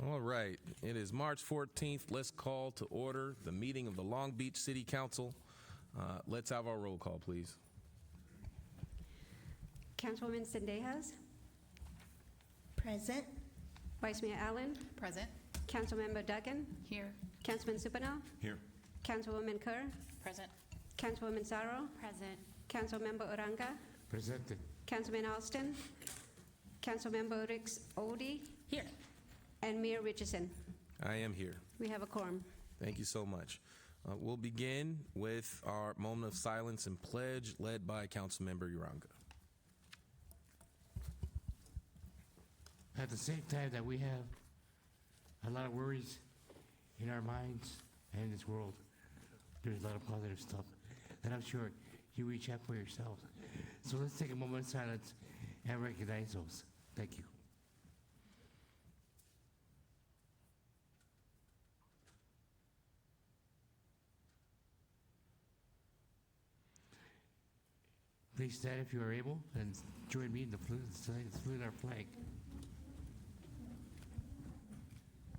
All right, it is March 14th. Let's call to order the meeting of the Long Beach City Council. Let's have our roll call, please. Councilwoman Sendejas, Present. Vice Mayor Allen, Present. Councilmember Duggan, Here. Councilman Supanoff, Here. Councilwoman Kerr, Present. Councilwoman Saro, Present. Councilmember Oranga, Presented. Councilman Alston, Councilmember Rix Odie, Here. and Mayor Richardson. I am here. We have a quorum. Thank you so much. We'll begin with our moment of silence and pledge led by Councilmember Uranga. At the same time that we have a lot of worries in our minds and in this world, there's a lot of positive stuff that I'm sure you reach out for yourselves. So let's take a moment of silence and recognize those. Thank you. Please stand if you are able and join me in the salute our flag.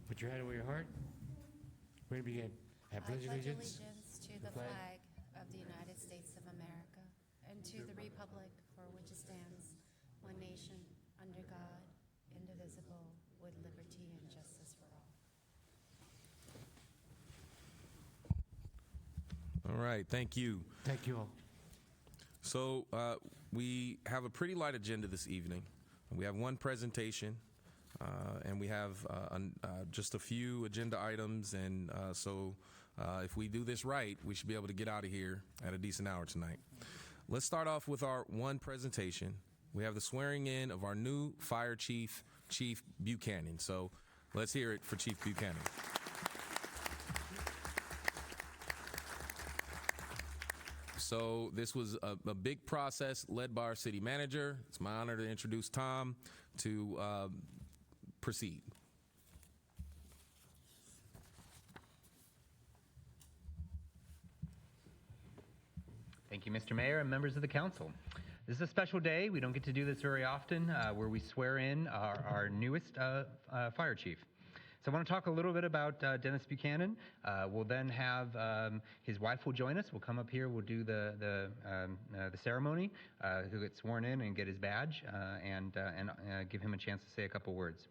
Put your hand over your heart. Ready to begin. I pledge allegiance to the flag of the United States of America and to the republic for which it stands, one nation, under God, indivisible, with liberty and justice for all. All right, thank you. Thank you all. So we have a pretty light agenda this evening. We have one presentation, and we have just a few agenda items. And so if we do this right, we should be able to get out of here at a decent hour tonight. Let's start off with our one presentation. We have the swearing in of our new fire chief, Chief Buchanan. So let's hear it for Chief Buchanan. So this was a big process led by our city manager. It's my honor to introduce Tom to proceed. Thank you, Mr. Mayor and members of the council. This is a special day. We don't get to do this very often, where we swear in our newest fire chief. So I want to talk a little bit about Dennis Buchanan. We'll then have his wife will join us. We'll come up here. We'll do the ceremony. He'll get sworn in and get his badge, and give him a chance to say a couple words.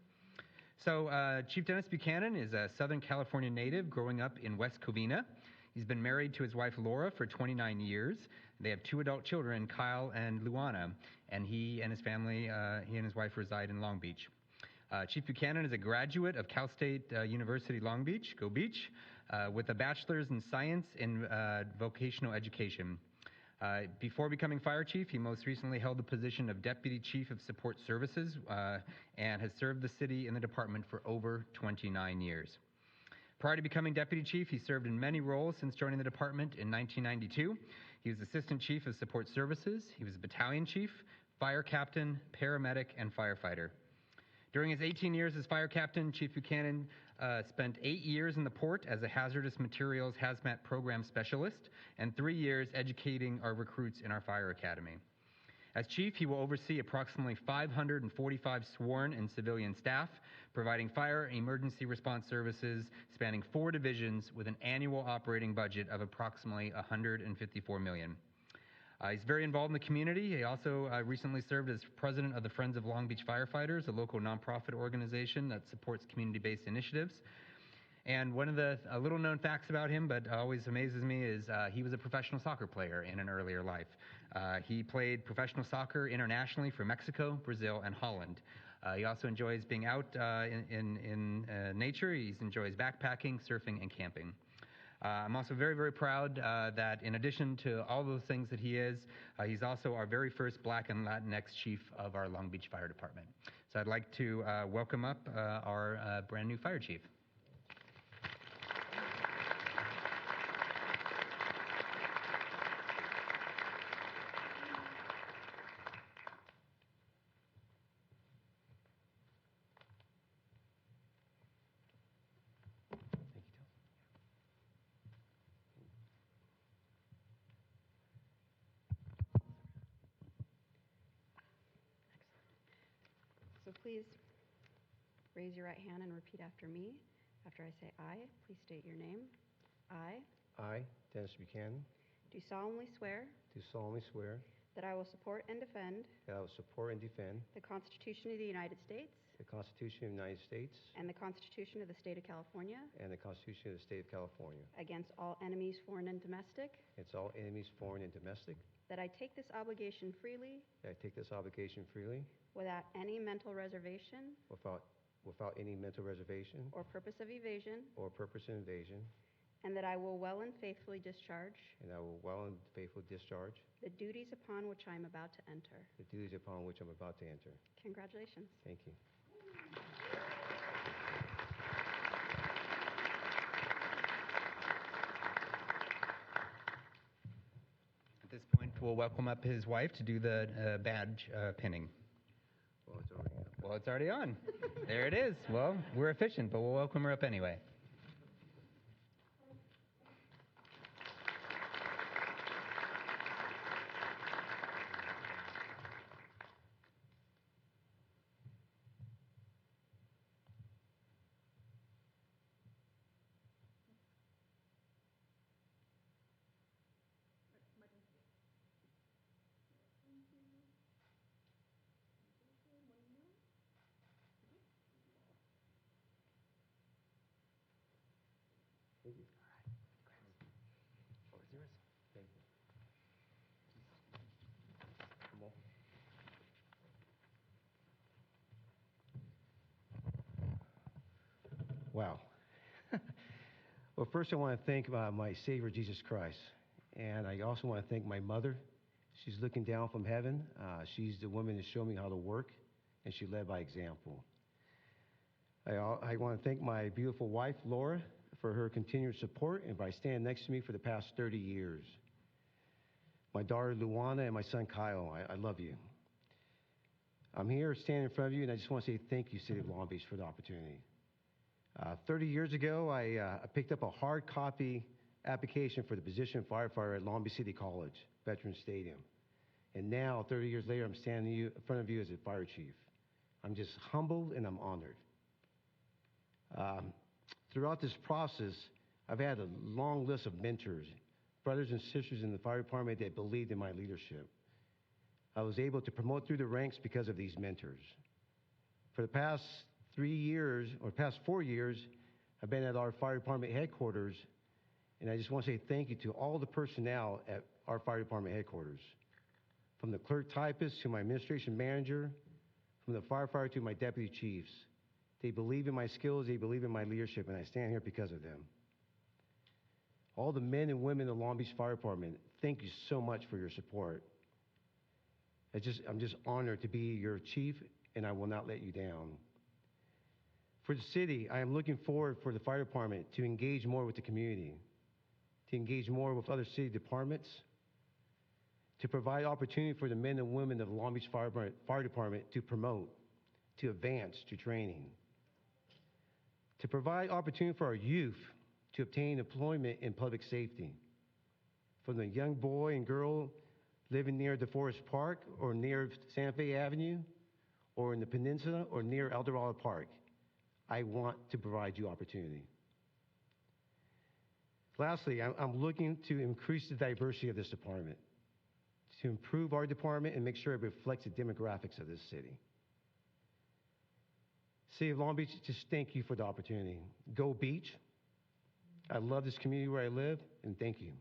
So Chief Dennis Buchanan is a Southern California native growing up in West Covina. He's been married to his wife Laura for 29 years. They have two adult children, Kyle and Luana, and he and his family, he and his wife reside in Long Beach. Chief Buchanan is a graduate of Cal State University Long Beach, Go Beach, with a bachelor's in science in vocational education. Before becoming fire chief, he most recently held the position of Deputy Chief of Support Services and has served the city in the department for over 29 years. Prior to becoming Deputy Chief, he served in many roles since joining the department in 1992. He was Assistant Chief of Support Services. He was Battalion Chief, Fire Captain, Paramedic, and Firefighter. During his 18 years as fire captain, Chief Buchanan spent 8 years in the port as a hazardous materials hazmat program specialist and 3 years educating our recruits in our fire academy. As chief, he will oversee approximately 545 sworn and civilian staff, providing fire and emergency response services spanning 4 divisions with an annual operating budget of approximately $154 million. He's very involved in the community. He also recently served as president of the Friends of Long Beach Firefighters, a local nonprofit organization that supports community-based initiatives. And one of the little-known facts about him, but always amazes me, is he was a professional soccer player in an earlier life. He played professional soccer internationally for Mexico, Brazil, and Holland. He also enjoys being out in nature. He enjoys backpacking, surfing, and camping. I'm also very, very proud that in addition to all those things that he is, he's also our very first Black and Latinx chief of our Long Beach Fire Department. So I'd like to welcome up our brand new fire chief. So please Raise your right hand and repeat after me. After I say I, please state your name. I I, Dennis Buchanan, do solemnly swear do solemnly swear that I will support and defend that I will support and defend the Constitution of the United States the Constitution of the United States and the Constitution of the State of California and the Constitution of the State of California against all enemies, foreign and domestic, against all enemies, foreign and domestic, that I take this obligation freely that I take this obligation freely without any mental reservation without any mental reservation or purpose of evasion, or purpose of invasion, and that I will well and faithfully discharge and I will well and faithfully discharge the duties upon which I am about to enter. the duties upon which I'm about to enter. Congratulations. Thank you. At this point, we'll welcome up his wife to do the badge pinning. Well, it's already up. Well, it's already on. There it is. Well, we're efficient, but we'll welcome her up anyway. Thank you. Oh, is yours? Thank you. Come on. Wow. Well, first I want to thank my Savior, Jesus Christ. And I also want to thank my mother. She's looking down from heaven. She's the woman that showed me how to work, and she led by example. I want to thank my beautiful wife, Laura, for her continued support and by standing next to me for the past 30 years. My daughter, Luana, and my son, Kyle, I love you. I'm here standing in front of you, and I just want to say thank you, City of Long Beach, for the opportunity. 30 years ago, I picked up a hard copy application for the position of firefighter at Long Beach City College, Veterans Stadium. And now, 30 years later, I'm standing in front of you as a fire chief. I'm just humbled and I'm honored. Throughout this process, I've had a long list of mentors, brothers and sisters in the fire department that believed in my leadership. I was able to promote through the ranks because of these mentors. For the past 3 years, or past 4 years, I've been at our fire department headquarters, and I just want to say thank you to all the personnel at our fire department headquarters. From the clerk typist to my administration manager, from the firefighter to my deputy chiefs. They believe in my skills, they believe in my leadership, and I stand here because of them. All the men and women of the Long Beach Fire Department, thank you so much for your support. I'm just honored to be your chief, and I will not let you down. For the city, I am looking forward for the fire department to engage more with the community, to engage more with other city departments, to provide opportunity for the men and women of the Long Beach Fire Department to promote, to advance, to training, to provide opportunity for our youth to obtain employment in public safety. From the young boy and girl living near DeForest Park or near Santa Fe Avenue or in the Peninsula or near El Dorado Park, I want to provide you opportunity. Lastly, I'm looking to increase the diversity of this department, to improve our department and make sure it reflects the demographics of this city. City of Long Beach, just thank you for the opportunity. Go Beach. I love this community where I live, and thank you.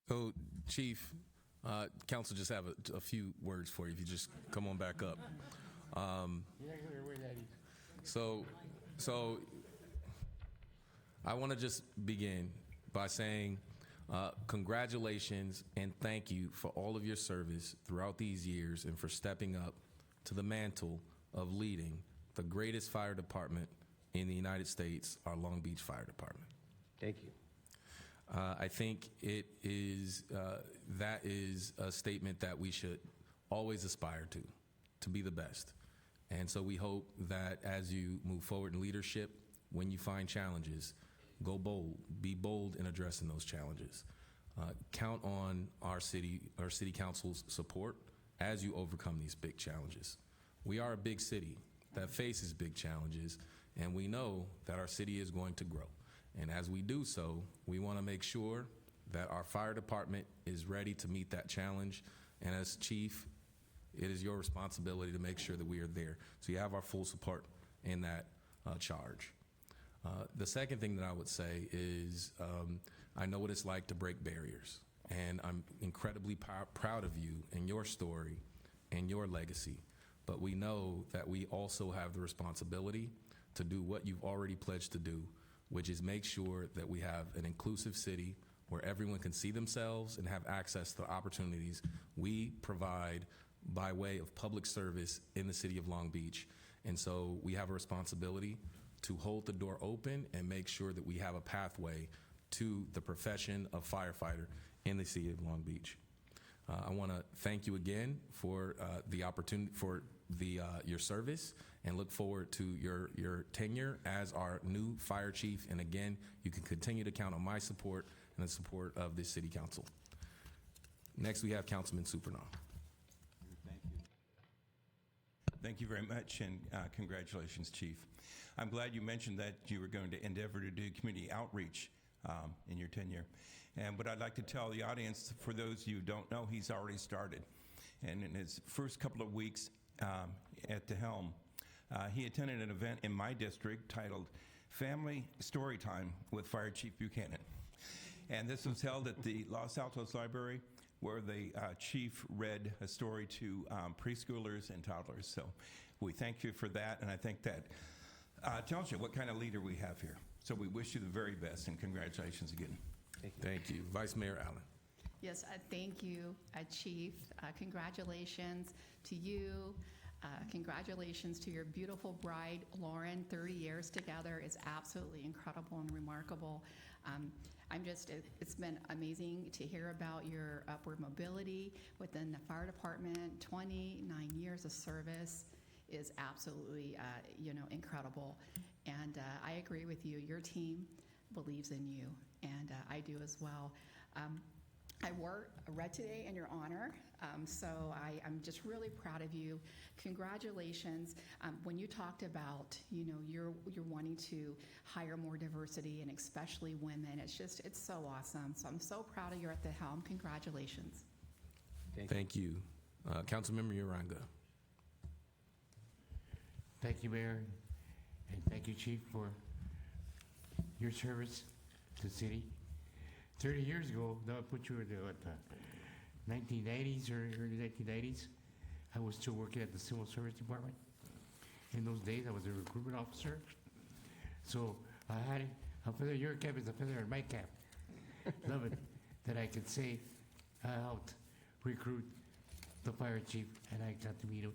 So, Chief, Council just have a few words for you if you just come on back up. So I want to just begin by saying congratulations and thank you for all of your service throughout these years and for stepping up to the mantle of leading the greatest fire department in the United States, our Long Beach Fire Department. Thank you. I think that is a statement that we should always aspire to be the best. And so we hope that as you move forward in leadership, when you find challenges, go bold, be bold in addressing those challenges. count on our city council's support as you overcome these big challenges. We are a big city that faces big challenges, and we know that our city is going to grow. And as we do so, we want to make sure that our fire department is ready to meet that challenge. And as chief, it is your responsibility to make sure that we are there. So you have our full support in that charge. The second thing that I would say is I know what it's like to break barriers, and I'm incredibly proud of you and your story and your legacy. But we know that we also have the responsibility to do what you've already pledged to do, which is make sure that we have an inclusive city where everyone can see themselves and have access to the opportunities we provide by way of public service in the city of Long Beach. And so we have a responsibility to hold the door open and make sure that we have a pathway to the profession of firefighter in the city of Long Beach. I want to thank you again for the opportunity, for your service, and look forward to your tenure as our new fire chief. And again, you can continue to count on my support and the support of this city council. Next, we have Councilman Supernall. Thank you. Thank you very much, and congratulations, Chief. I'm glad you mentioned that you were going to endeavor to do community outreach in your tenure. And what I'd like to tell the audience, for those you who don't know, he's already started. And in his first couple of weeks at the helm, he attended an event in my district titled Family Story Time with Fire Chief Buchanan. And this was held at the Los Altos Library, where the chief read a story to preschoolers and toddlers. So we thank you for that, and I think that tells you what kind of leader we have here. So we wish you the very best, and congratulations again. Thank you. Vice Mayor Allen. Yes, thank you, Chief. Congratulations to you. Congratulations to your beautiful bride, Lauren. 30 years together is absolutely incredible and remarkable. It's been amazing to hear about your upward mobility within the fire department. 29 years of service is absolutely, incredible. And I agree with you. Your team believes in you, and I do as well. I read today in your honor, so I'm just really proud of you. Congratulations. When you talked about, you're wanting to hire more diversity, and especially women, it's so awesome. So I'm so proud of you at the helm. Congratulations. Thank you. Councilmember Uranga. Thank you, Mayor, and thank you, Chief, for your service to the city. 30 years ago, that would put you in the 1980s or early 1980s. I was still working at the Civil Service Department. In those days, I was a recruitment officer. So I had a feather in your cap is a feather in my cap. Love it that I could say I helped recruit the fire chief, and I got to meet him.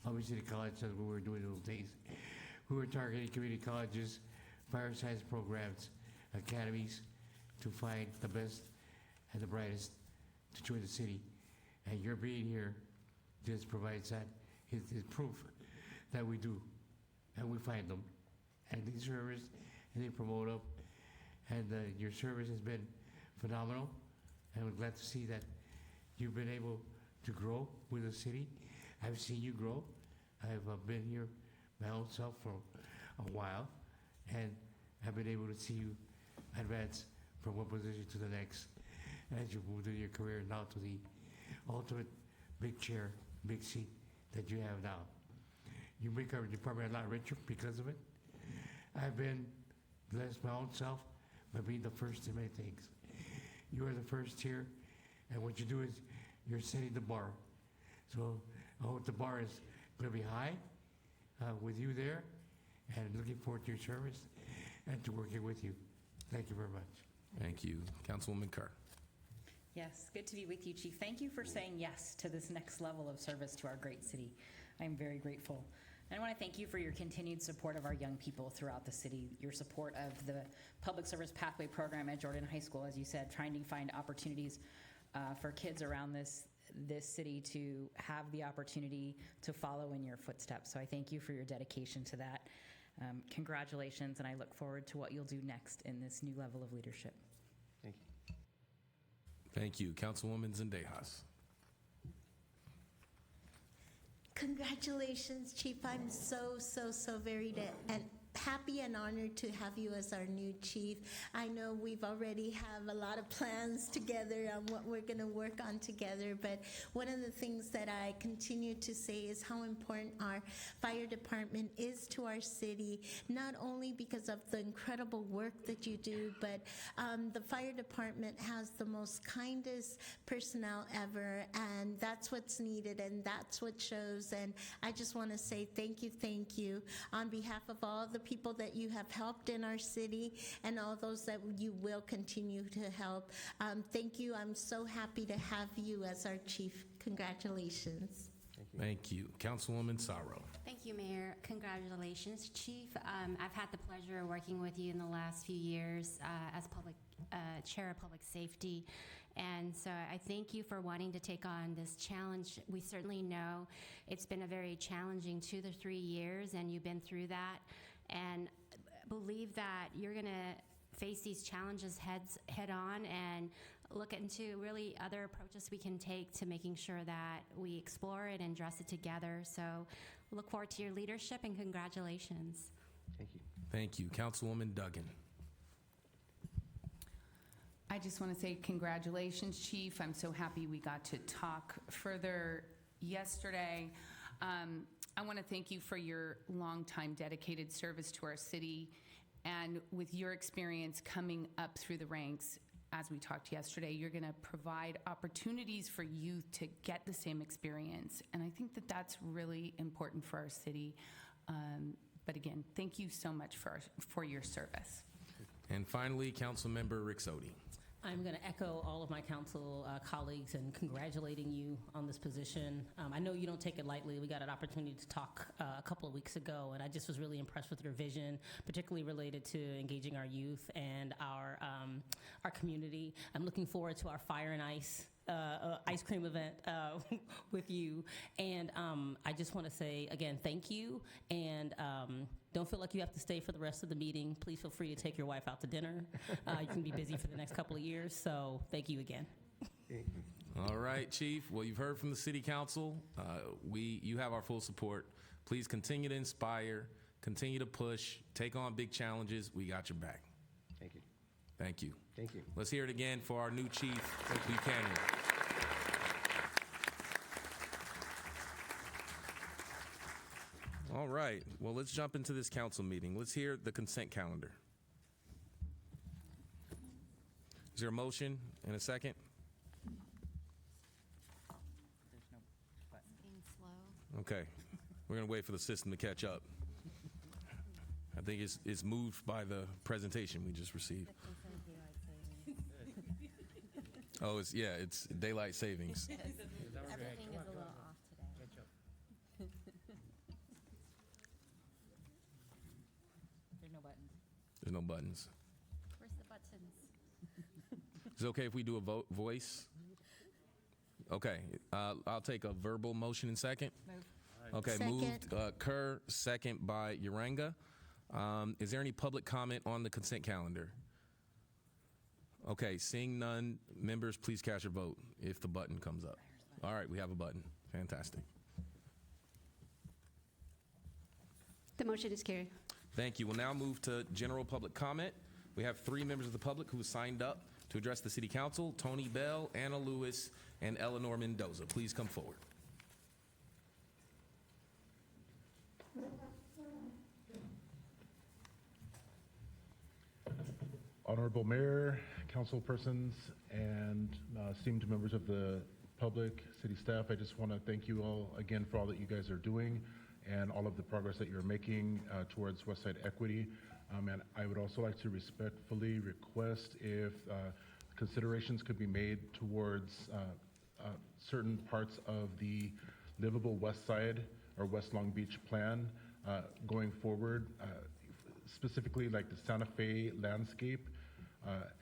Long Beach City College, as we were doing those days. We were targeting community colleges, fire science programs, academies, to find the best and the brightest to join the city. And your being here just provides that. It's proof that we do, and we find them. And they service, and they promote them. And your service has been phenomenal. And we're glad to see that you've been able to grow with the city. I've seen you grow. I've been here my own self for a while, and I've been able to see you advance from one position to the next as you move in your career now to the ultimate big chair, big seat that you have now. You make our department a lot richer because of it. I've been blessed my own self by being the first in many things. You are the first here, and what you do is you're setting the bar. So I hope the bar is going to be high with you there, and looking forward to your service and to working with you. Thank you very much. Thank you. Councilwoman Kerr. Yes, good to be with you, Chief. Thank you for saying yes to this next level of service to our great city. I'm very grateful. And I want to thank you for your continued support of our young people throughout the city, your support of the Public Service Pathway Program at Jordan High School, as you said, trying to find opportunities for kids around this city to have the opportunity to follow in your footsteps. So I thank you for your dedication to that. Congratulations, and I look forward to what you'll do next in this new level of leadership. Thank you. Thank you. Councilwoman Zendejas. Congratulations, Chief. I'm so very and happy and honored to have you as our new chief. I know we've already have a lot of plans together on what we're going to work on together, but one of the things that I continue to say is how important our fire department is to our city, not only because of the incredible work that you do, but the fire department has the most kindest personnel ever, and that's what's needed, and that's what shows. And I just want to say thank you on behalf of all the people that you have helped in our city and all those that you will continue to help. Thank you. I'm so happy to have you as our chief. Congratulations. Thank you. Councilwoman Sorrow. Thank you, Mayor. Congratulations, Chief. I've had the pleasure of working with you in the last few years as Chair of Public Safety. And so I thank you for wanting to take on this challenge. We certainly know it's been a very challenging 2 to 3 years, and you've been through that. And believe that you're going to face these challenges head on and look into really other approaches we can take to making sure that we explore it and address it together. So look forward to your leadership, and congratulations. Thank you. Thank you. Councilwoman Duggan. I just want to say congratulations, Chief. I'm so happy we got to talk further yesterday. I want to thank you for your longtime dedicated service to our city, and with your experience coming up through the ranks, as we talked yesterday, you're going to provide opportunities for youth to get the same experience, and I think that that's really important for our city. But again, thank you so much for your service. And finally, Councilmember Rixodi. I'm going to echo all of my council colleagues in congratulating you on this position. I know you don't take it lightly. We got an opportunity to talk a couple of weeks ago, and I just was really impressed with your vision, particularly related to engaging our youth and our community. I'm looking forward to our Fire and Ice ice cream event with you. And I just want to say, again, thank you. And don't feel like you have to stay for the rest of the meeting. Please feel free to take your wife out to dinner. You can be busy for the next couple of years. So thank you again. All right, Chief. Well, you've heard from the City Council. You have our full support. Please continue to inspire, continue to push, take on big challenges. We got your back. Thank you. Thank you. Thank you. Let's hear it again for our new Chief, Buchanan. All right. Well, let's jump into this council meeting. Let's hear the consent calendar. Is there a motion and a second? Being slow. Okay. We're going to wait for the system to catch up. I think it's moved by the presentation we just received. Oh, it's daylight savings. Everything is a little off today. There's no buttons. There's no buttons. Where's the buttons? Is it okay if we do a voice? Okay. I'll take a verbal motion in second. Move. Okay, Second. moved Kerr, second by Uranga. Is there any public comment on the consent calendar? Okay, seeing none, members, please cast your vote if the button comes up. All right, we have a button. Fantastic. The motion is carried. Thank you. We'll now move to general public comment. We have 3 members of the public who signed up to address the City Council: Tony Bell, Anna Lewis, and Eleanor Mendoza. Please come forward. Honorable Mayor, council persons, and esteemed members of the public, city staff, I just want to thank you all again for all that you guys are doing and all of the progress that you're making towards Westside equity. And I would also like to respectfully request if considerations could be made towards certain parts of the livable West Side or West Long Beach plan going forward, specifically like the Santa Fe landscape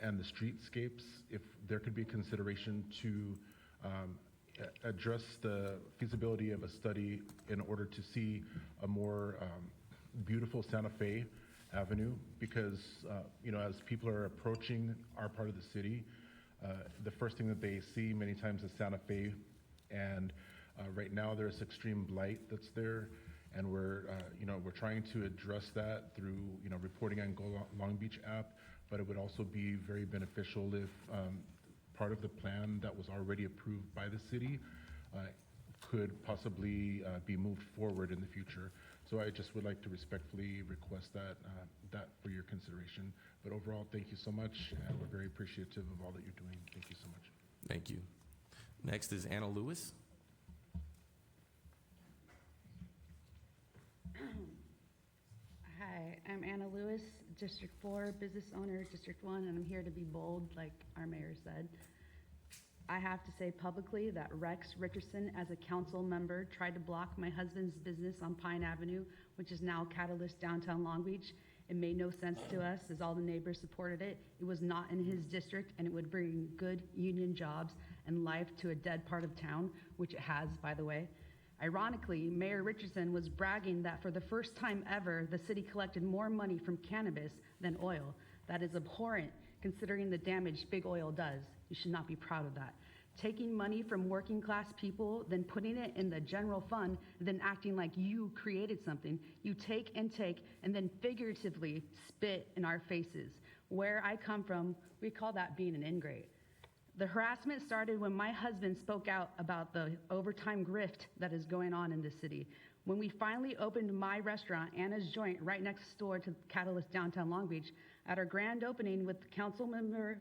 and the streetscapes, if there could be consideration to address the feasibility of a study in order to see a more beautiful Santa Fe Avenue, because as people are approaching our part of the city, The first thing that they see many times is Santa Fe, and right now there's extreme blight that's there, and we're trying to address that through reporting on Go Long Beach app, but it would also be very beneficial if part of the plan that was already approved by the city could possibly be moved forward in the future. So I just would like to respectfully request that for your consideration. But overall, thank you so much, and we're very appreciative of all that you're doing. Thank you so much. Thank you. Next is Anna Lewis. Hi, I'm Anna Lewis, District 4 business owner, District 1, and I'm here to be bold, like our mayor said. I have to say publicly that Rex Richardson, as a council member, tried to block my husband's business on Pine Avenue, which is now Catalyst downtown Long Beach. It made no sense to us as all the neighbors supported it. It was not in his district, and it would bring good union jobs and life to a dead part of town, which it has, by the way. Ironically, Mayor Richardson was bragging that for the first time ever, the city collected more money from cannabis than oil. That is abhorrent, considering the damage big oil does. You should not be proud of that. Taking money from working class people, then putting it in the general fund, then acting like you created something. You take, and then figuratively spit in our faces. Where I come from, we call that being an ingrate. The harassment started when my husband spoke out about the overtime grift that is going on in the city. When we finally opened my restaurant, Anna's Joint, right next door to Catalyst downtown Long Beach, at our grand opening with council member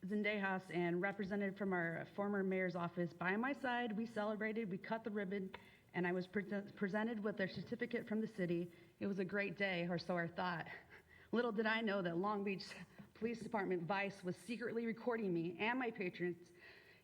Zendejas and representative from our former mayor's office by my side, we celebrated, we cut the ribbon, and I was presented with a certificate from the city. It was a great day, or so I thought. Little did I know that Long Beach Police Department Vice was secretly recording me and my patrons,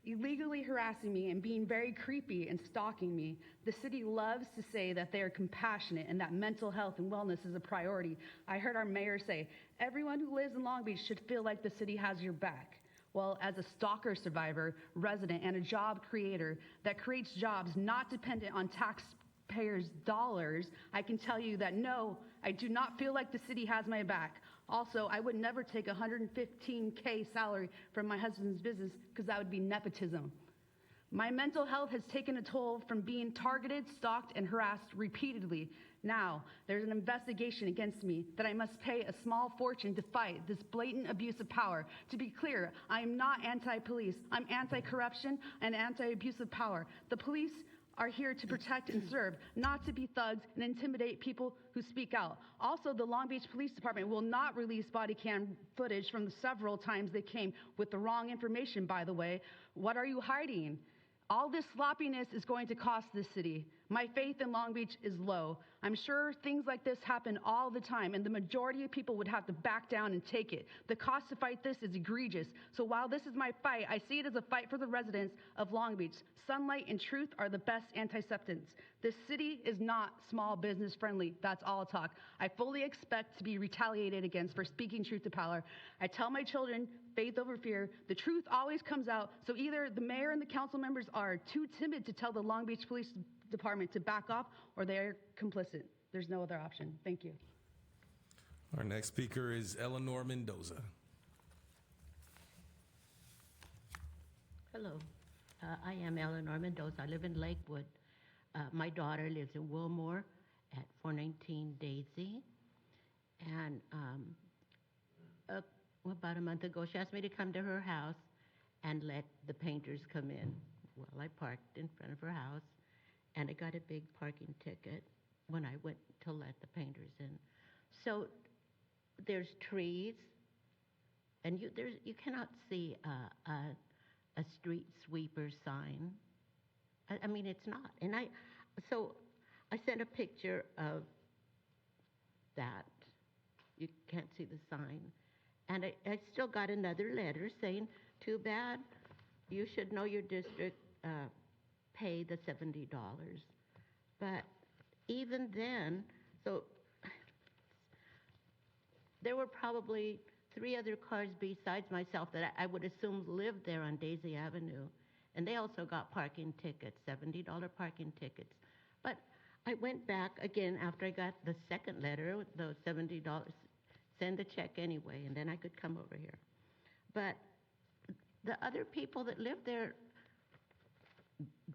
illegally harassing me and being very creepy and stalking me. The city loves to say that they are compassionate and that mental health and wellness is a priority. I heard our mayor say, everyone who lives in Long Beach should feel like the city has your back. Well, as a stalker survivor, resident, and a job creator that creates jobs not dependent on taxpayers' dollars, I can tell you that no, I do not feel like the city has my back. Also, I would never take a $115K salary from my husband's business because that would be nepotism. My mental health has taken a toll from being targeted, stalked, and harassed repeatedly. Now, there's an investigation against me that I must pay a small fortune to fight this blatant abuse of power. To be clear, I am not anti-police. I'm anti-corruption and anti-abuse of power. The police are here to protect and serve, not to be thugs and intimidate people who speak out. Also, the Long Beach Police Department will not release body cam footage from the several times they came with the wrong information, by the way. What are you hiding? All this sloppiness is going to cost this city. My faith in Long Beach is low. I'm sure things like this happen all the time, and the majority of people would have to back down and take it. The cost to fight this is egregious. So while this is my fight, I see it as a fight for the residents of Long Beach. Sunlight and truth are the best antiseptics. This city is not small business friendly. That's all talk. I fully expect to be retaliated against for speaking truth to power. I tell my children, faith over fear. The truth always comes out. So either the mayor and the council members are too timid to tell the Long Beach Police Department to back off, or they're complicit. There's no other option. Thank you. Our next speaker is Eleanor Mendoza. Hello, I am Eleanor Mendoza. I live in Lakewood. My daughter lives in Wilmore at 419 Daisy. And about a month ago, she asked me to come to her house and let the painters come in. Well, I parked in front of her house, and I got a big parking ticket when I went to let the painters in. So there's trees, and you cannot see a street sweeper sign. I mean, it's not. And so I sent a picture of that. You can't see the sign. And I still got another letter saying, too bad, you should know your district, pay the $70. But even then, so there were probably 3 other cars besides myself that I would assume lived there on Daisy Avenue. And they also got parking tickets, $70 parking tickets. But I went back again after I got the second letter with those $70, send a check anyway, and then I could come over here. But the other people that live there,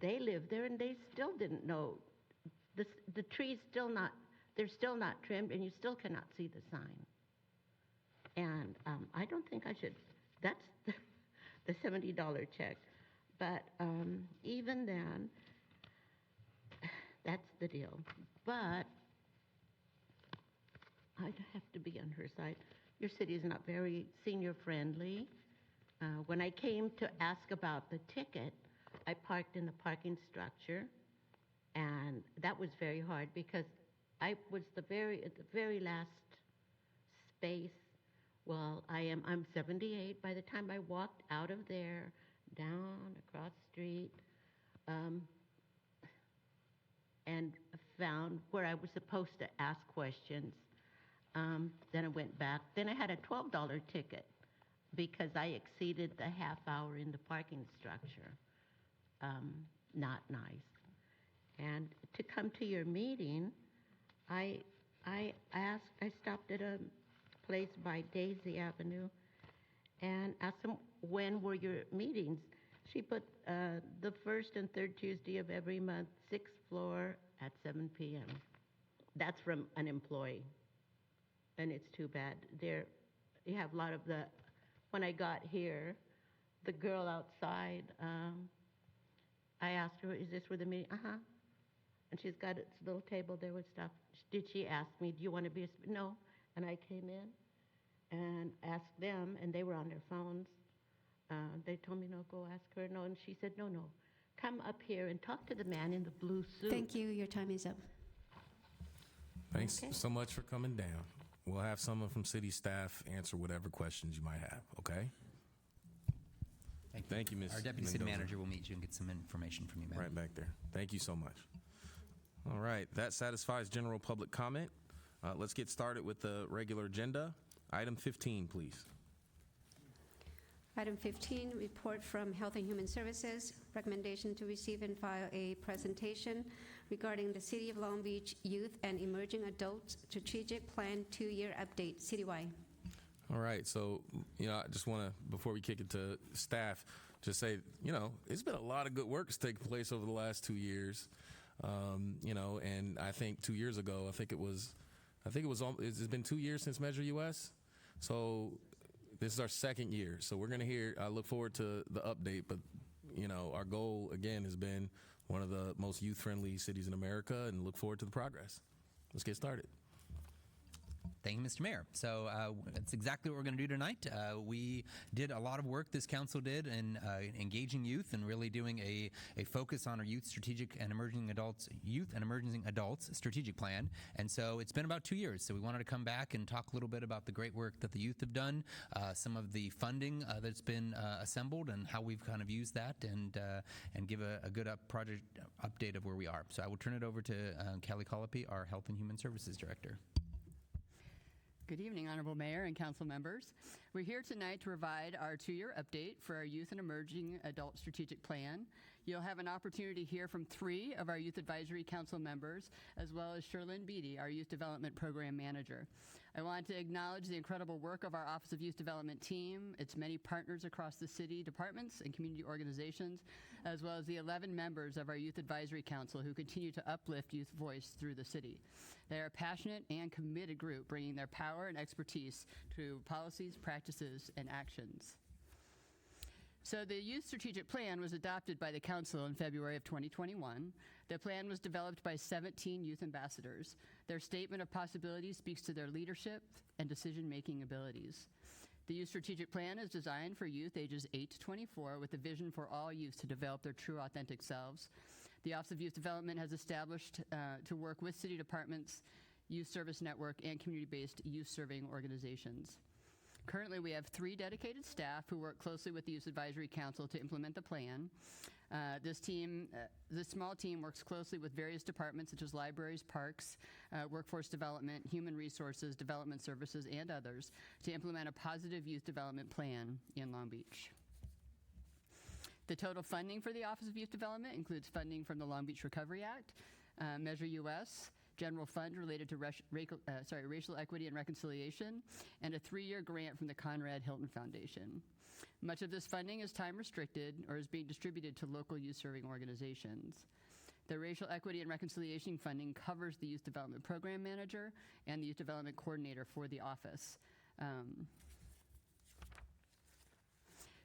they live there and they still didn't know. The tree's still not, they're still not trimmed and you still cannot see the sign. And I don't think I should, that's the $70 check. But even then, that's the deal. But I'd have to be on her side. Your city is not very senior friendly. When I came to ask about the ticket, I parked in the parking structure, and that was very hard because I was at the very last space. Well, I'm 78. By the time I walked out of there, down across the street, and found where I was supposed to ask questions. Then I went back. Then I had a $12 ticket because I exceeded the half hour in the parking structure. Not nice. And to come to your meeting, I stopped at a place by Daisy Avenue and asked them, when were your meetings? She put the first and third Tuesday of every month, 6th floor at 7 p.m. That's from an employee. And it's too bad. You have a lot of when I got here, the girl outside, I asked her, is this where the meeting? Uh-huh. And she's got a little table there with stuff. Did she ask me, do you want to be no? And I came in and asked them, and they were on their phones. They told me, no, go ask her. No, and she said, no, come up here and talk to the man in the blue suit. Thank you. Your time is up. Thanks so much for coming down. We'll have someone from city staff answer whatever questions you might have, okay? Thank you, Ms. Our deputy city Mendoza. manager will meet you and get some information from you, ma'am. Right back there. Thank you so much. All right, that satisfies general public comment. Let's get started with the regular agenda. Item 15, please. Item 15, report from Health and Human Services. Recommendation to receive and file a presentation regarding the City of Long Beach Youth and Emerging Adults Strategic Plan 2-year update citywide. All right, so, I just want to, before we kick it to staff, just say, it's been a lot of good work that's taken place over the last 2 years. And I think 2 years ago, it's been 2 years since Measure US. So this is our second year. So we're going to I look forward to the update, but, our goal, again, has been one of the most youth-friendly cities in America, and look forward to the progress. Let's get started. Thank you, Mr. Mayor. So that's exactly what we're going to do tonight. We did a lot of work, this council did, in engaging youth and really doing a focus on our youth and emerging adults strategic plan. And so it's been about 2 years. So we wanted to come back and talk a little bit about the great work that the youth have done, some of the funding that's been assembled, and how we've kind of used that, and give a good project update of where we are. So I will turn it over to Kelly Colopy, our Health and Human Services Director. Good evening, Honorable Mayor and Council members. We're here tonight to provide our 2-year update for our Youth and Emerging Adult Strategic Plan. You'll have an opportunity to hear from 3 of our Youth Advisory Council members, as well as Sherlyn Beatty, our Youth Development Program Manager. I want to acknowledge the incredible work of our Office of Youth Development team, its many partners across the city, departments, and community organizations, as well as the 11 members of our Youth Advisory Council who continue to uplift youth voice through the city. They are a passionate and committed group, bringing their power and expertise to policies, practices, and actions. So the Youth Strategic Plan was adopted by the Council in February of 2021. The plan was developed by 17 youth ambassadors. Their statement of possibilities speaks to their leadership and decision-making abilities. The Youth Strategic Plan is designed for youth ages 8 to 24 with a vision for all youth to develop their true, authentic selves. The Office of Youth Development has established to work with city departments, youth service network, and community-based youth-serving organizations. Currently, we have 3 dedicated staff who work closely with the Youth Advisory Council to implement the plan. This small team works closely with various departments such as libraries, parks, workforce development, human resources, development services, and others to implement a positive youth development plan in Long Beach. The total funding for the Office of Youth Development includes funding from the Long Beach Recovery Act, Measure US, general fund related to racial equity and reconciliation, and a 3-year grant from the Conrad Hilton Foundation. Much of this funding is time restricted or is being distributed to local youth serving organizations. The Racial Equity and Reconciliation funding covers the Youth Development Program Manager and the Youth Development Coordinator for the office.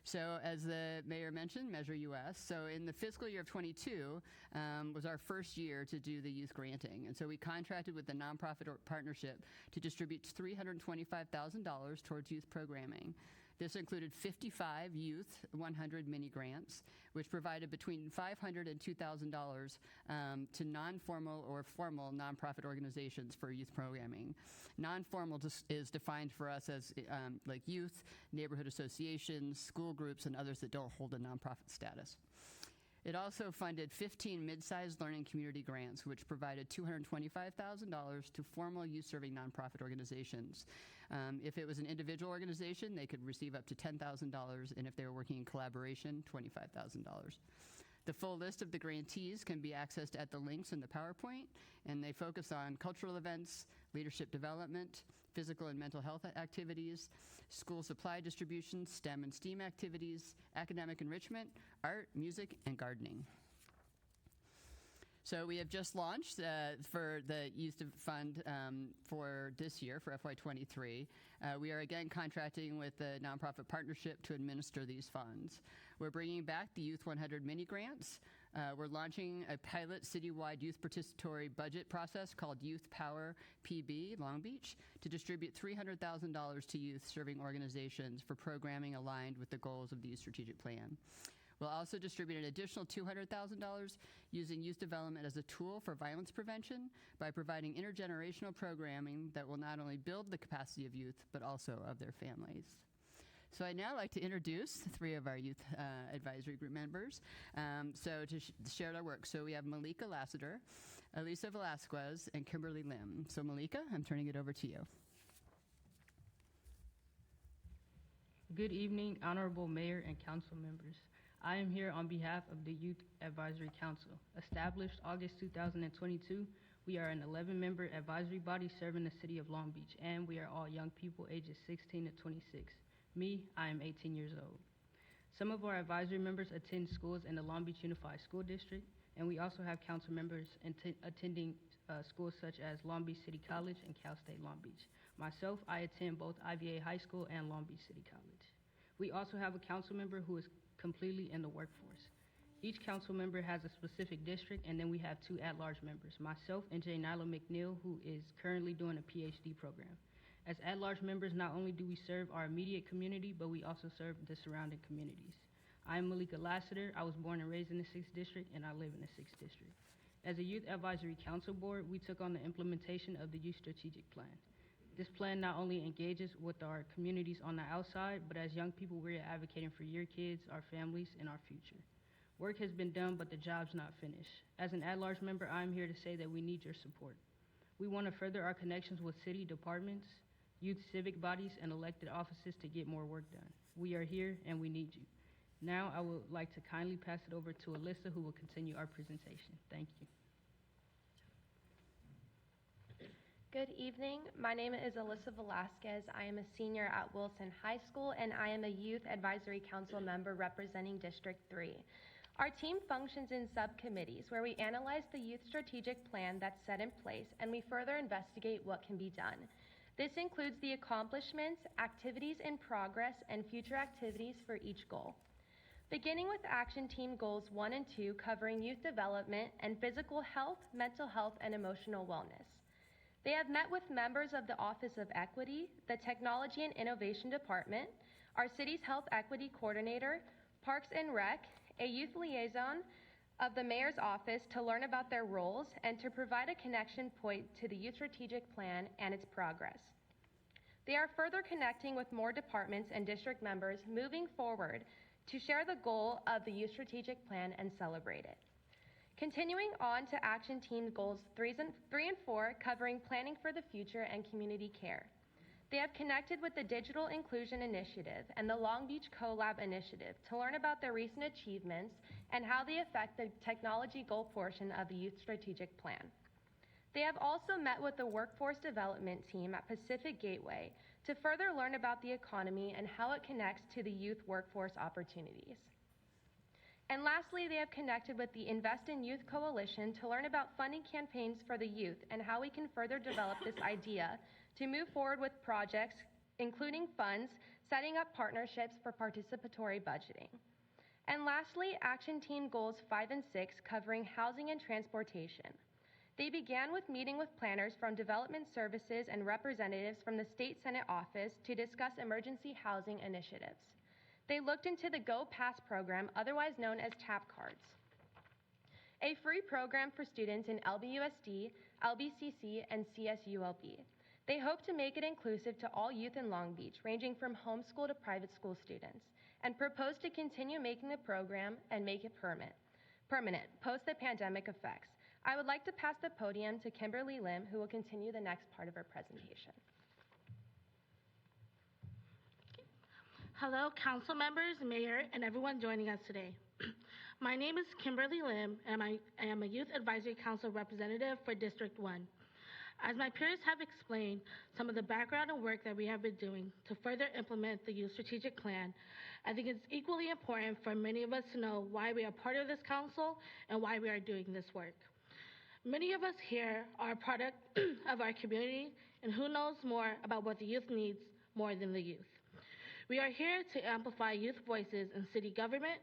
So as the mayor mentioned, Measure US. So in the fiscal year of 22 was our first year to do the youth granting. And so we contracted with the nonprofit partnership to distribute $325,000 towards youth programming. This included 55 youth 100 mini grants, which provided between $500 and $2,000 to non-formal or formal nonprofit organizations for youth programming. Non-formal is defined for us as like youth, neighborhood associations, school groups, and others that don't hold a nonprofit status. It also funded 15 mid-sized learning community grants, which provided $225,000 to formal youth-serving nonprofit organizations. If it was an individual organization, they could receive up to $10,000, and if they were working in collaboration, $25,000. The full list of the grantees can be accessed at the links in the PowerPoint, and they focus on cultural events, leadership development, physical and mental health activities, school supply distribution, STEM and STEAM activities, academic enrichment, art, music, and gardening. So we have just launched for the Youth Fund for this year, for FY23. We are again contracting with the nonprofit partnership to administer these funds. We're bringing back the Youth 100 mini grants. We're launching a pilot citywide youth participatory budget process called Youth Power PB Long Beach to distribute $300,000 to youth serving organizations for programming aligned with the goals of the Youth Strategic Plan. We'll also distribute an additional $200,000 using youth development as a tool for violence prevention by providing intergenerational programming that will not only build the capacity of youth, but also of their families. So I'd now like to introduce 3 of our youth advisory group members to share their work. So we have Malika Lassiter, Elisa Velasquez, and Kimberly Lim. So Malika, I'm turning it over to you. Good evening, Honorable Mayor and Council members. I am here on behalf of the Youth Advisory Council. Established August 2022, we are an 11-member advisory body serving the city of Long Beach, and we are all young people ages 16 to 26. Me, I am 18 years old. Some of our advisory members attend schools in the Long Beach Unified School District, and we also have council members attending schools such as Long Beach City College and Cal State Long Beach. Myself, I attend both IVA High School and Long Beach City College. We also have a council member who is completely in the workforce. Each council member has a specific district, and then we have 2 at-large members, myself and J. Nyla McNeil, who is currently doing a PhD program. As at-large members, not only do we serve our immediate community, but we also serve the surrounding communities. I am Malika Lassiter. I was born and raised in the 6th District, and I live in the 6th District. As a Youth Advisory Council Board, we took on the implementation of the Youth Strategic Plan. This plan not only engages with our communities on the outside, but as young people, we're advocating for your kids, our families, and our future. Work has been done, but the job's not finished. As an at-large member, I'm here to say that we need your support. We want to further our connections with city departments, youth civic bodies, and elected offices to get more work done. We are here, and we need you. Now, I would like to kindly pass it over to Alyssa, who will continue our presentation. Thank you. Good evening. My name is Alyssa Velasquez. I am a senior at Wilson High School, and I am a Youth Advisory Council member representing District 3. Our team functions in subcommittees where we analyze the youth strategic plan that's set in place, and we further investigate what can be done. This includes the accomplishments, activities in progress, and future activities for each goal. Beginning with Action Team Goals 1 and 2 covering youth development and physical health, mental health, and emotional wellness. They have met with members of the Office of Equity, the Technology and Innovation Department, our city's Health Equity Coordinator, Parks and Rec, a youth liaison of the Mayor's Office to learn about their roles and to provide a connection point to the Youth Strategic Plan and its progress. They are further connecting with more departments and district members moving forward to share the goal of the Youth Strategic Plan and celebrate it. Continuing on to Action Team Goals 3 and 4, covering planning for the future and community care. They have connected with the Digital Inclusion Initiative and the Long Beach CoLab Initiative to learn about their recent achievements and how they affect the technology goal portion of the Youth Strategic Plan. They have also met with the workforce development team at Pacific Gateway to further learn about the economy and how it connects to the youth workforce opportunities. And lastly, they have connected with the Invest in Youth Coalition to learn about funding campaigns for the youth and how we can further develop this idea to move forward with projects, including funds, setting up partnerships for participatory budgeting. And lastly, Action Team Goals 5 and 6 covering housing and transportation. They began with meeting with planners from Development Services and representatives from the State Senate office to discuss emergency housing initiatives. They looked into the Go Pass program, otherwise known as TAP cards, a free program for students in LBUSD, LBCC, and CSULB. They hope to make it inclusive to all youth in Long Beach, ranging from homeschool to private school students, and propose to continue making the program and make it permanent post the pandemic effects. I would like to pass the podium to Kimberly Lim, who will continue the next part of her presentation. Hello, council members, mayor, and everyone joining us today. My name is Kimberly Lim, and I am a Youth Advisory Council representative for District 1. As my peers have explained some of the background and work that we have been doing to further implement the Youth Strategic Plan, I think it's equally important for many of us to know why we are part of this council and why we are doing this work. Many of us here are a product of our community, and who knows more about what the youth needs more than the youth. We are here to amplify youth voices in city government.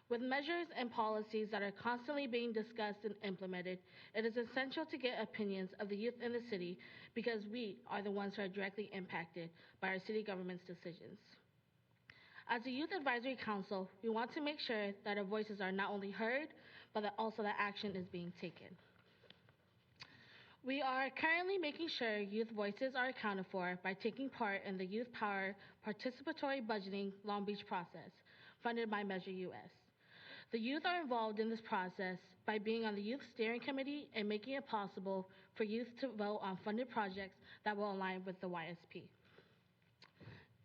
With measures and policies that are constantly being discussed and implemented, it is essential to get opinions of the youth in the city because we are the ones who are directly impacted by our city government's decisions. As a Youth Advisory Council, we want to make sure that our voices are not only heard, but that also that action is being taken. We are currently making sure youth voices are accounted for by taking part in the Youth Power Participatory Budgeting Long Beach process, funded by Measure US. The youth are involved in this process by being on the Youth Steering Committee and making it possible for youth to vote on funded projects that will align with the YSP.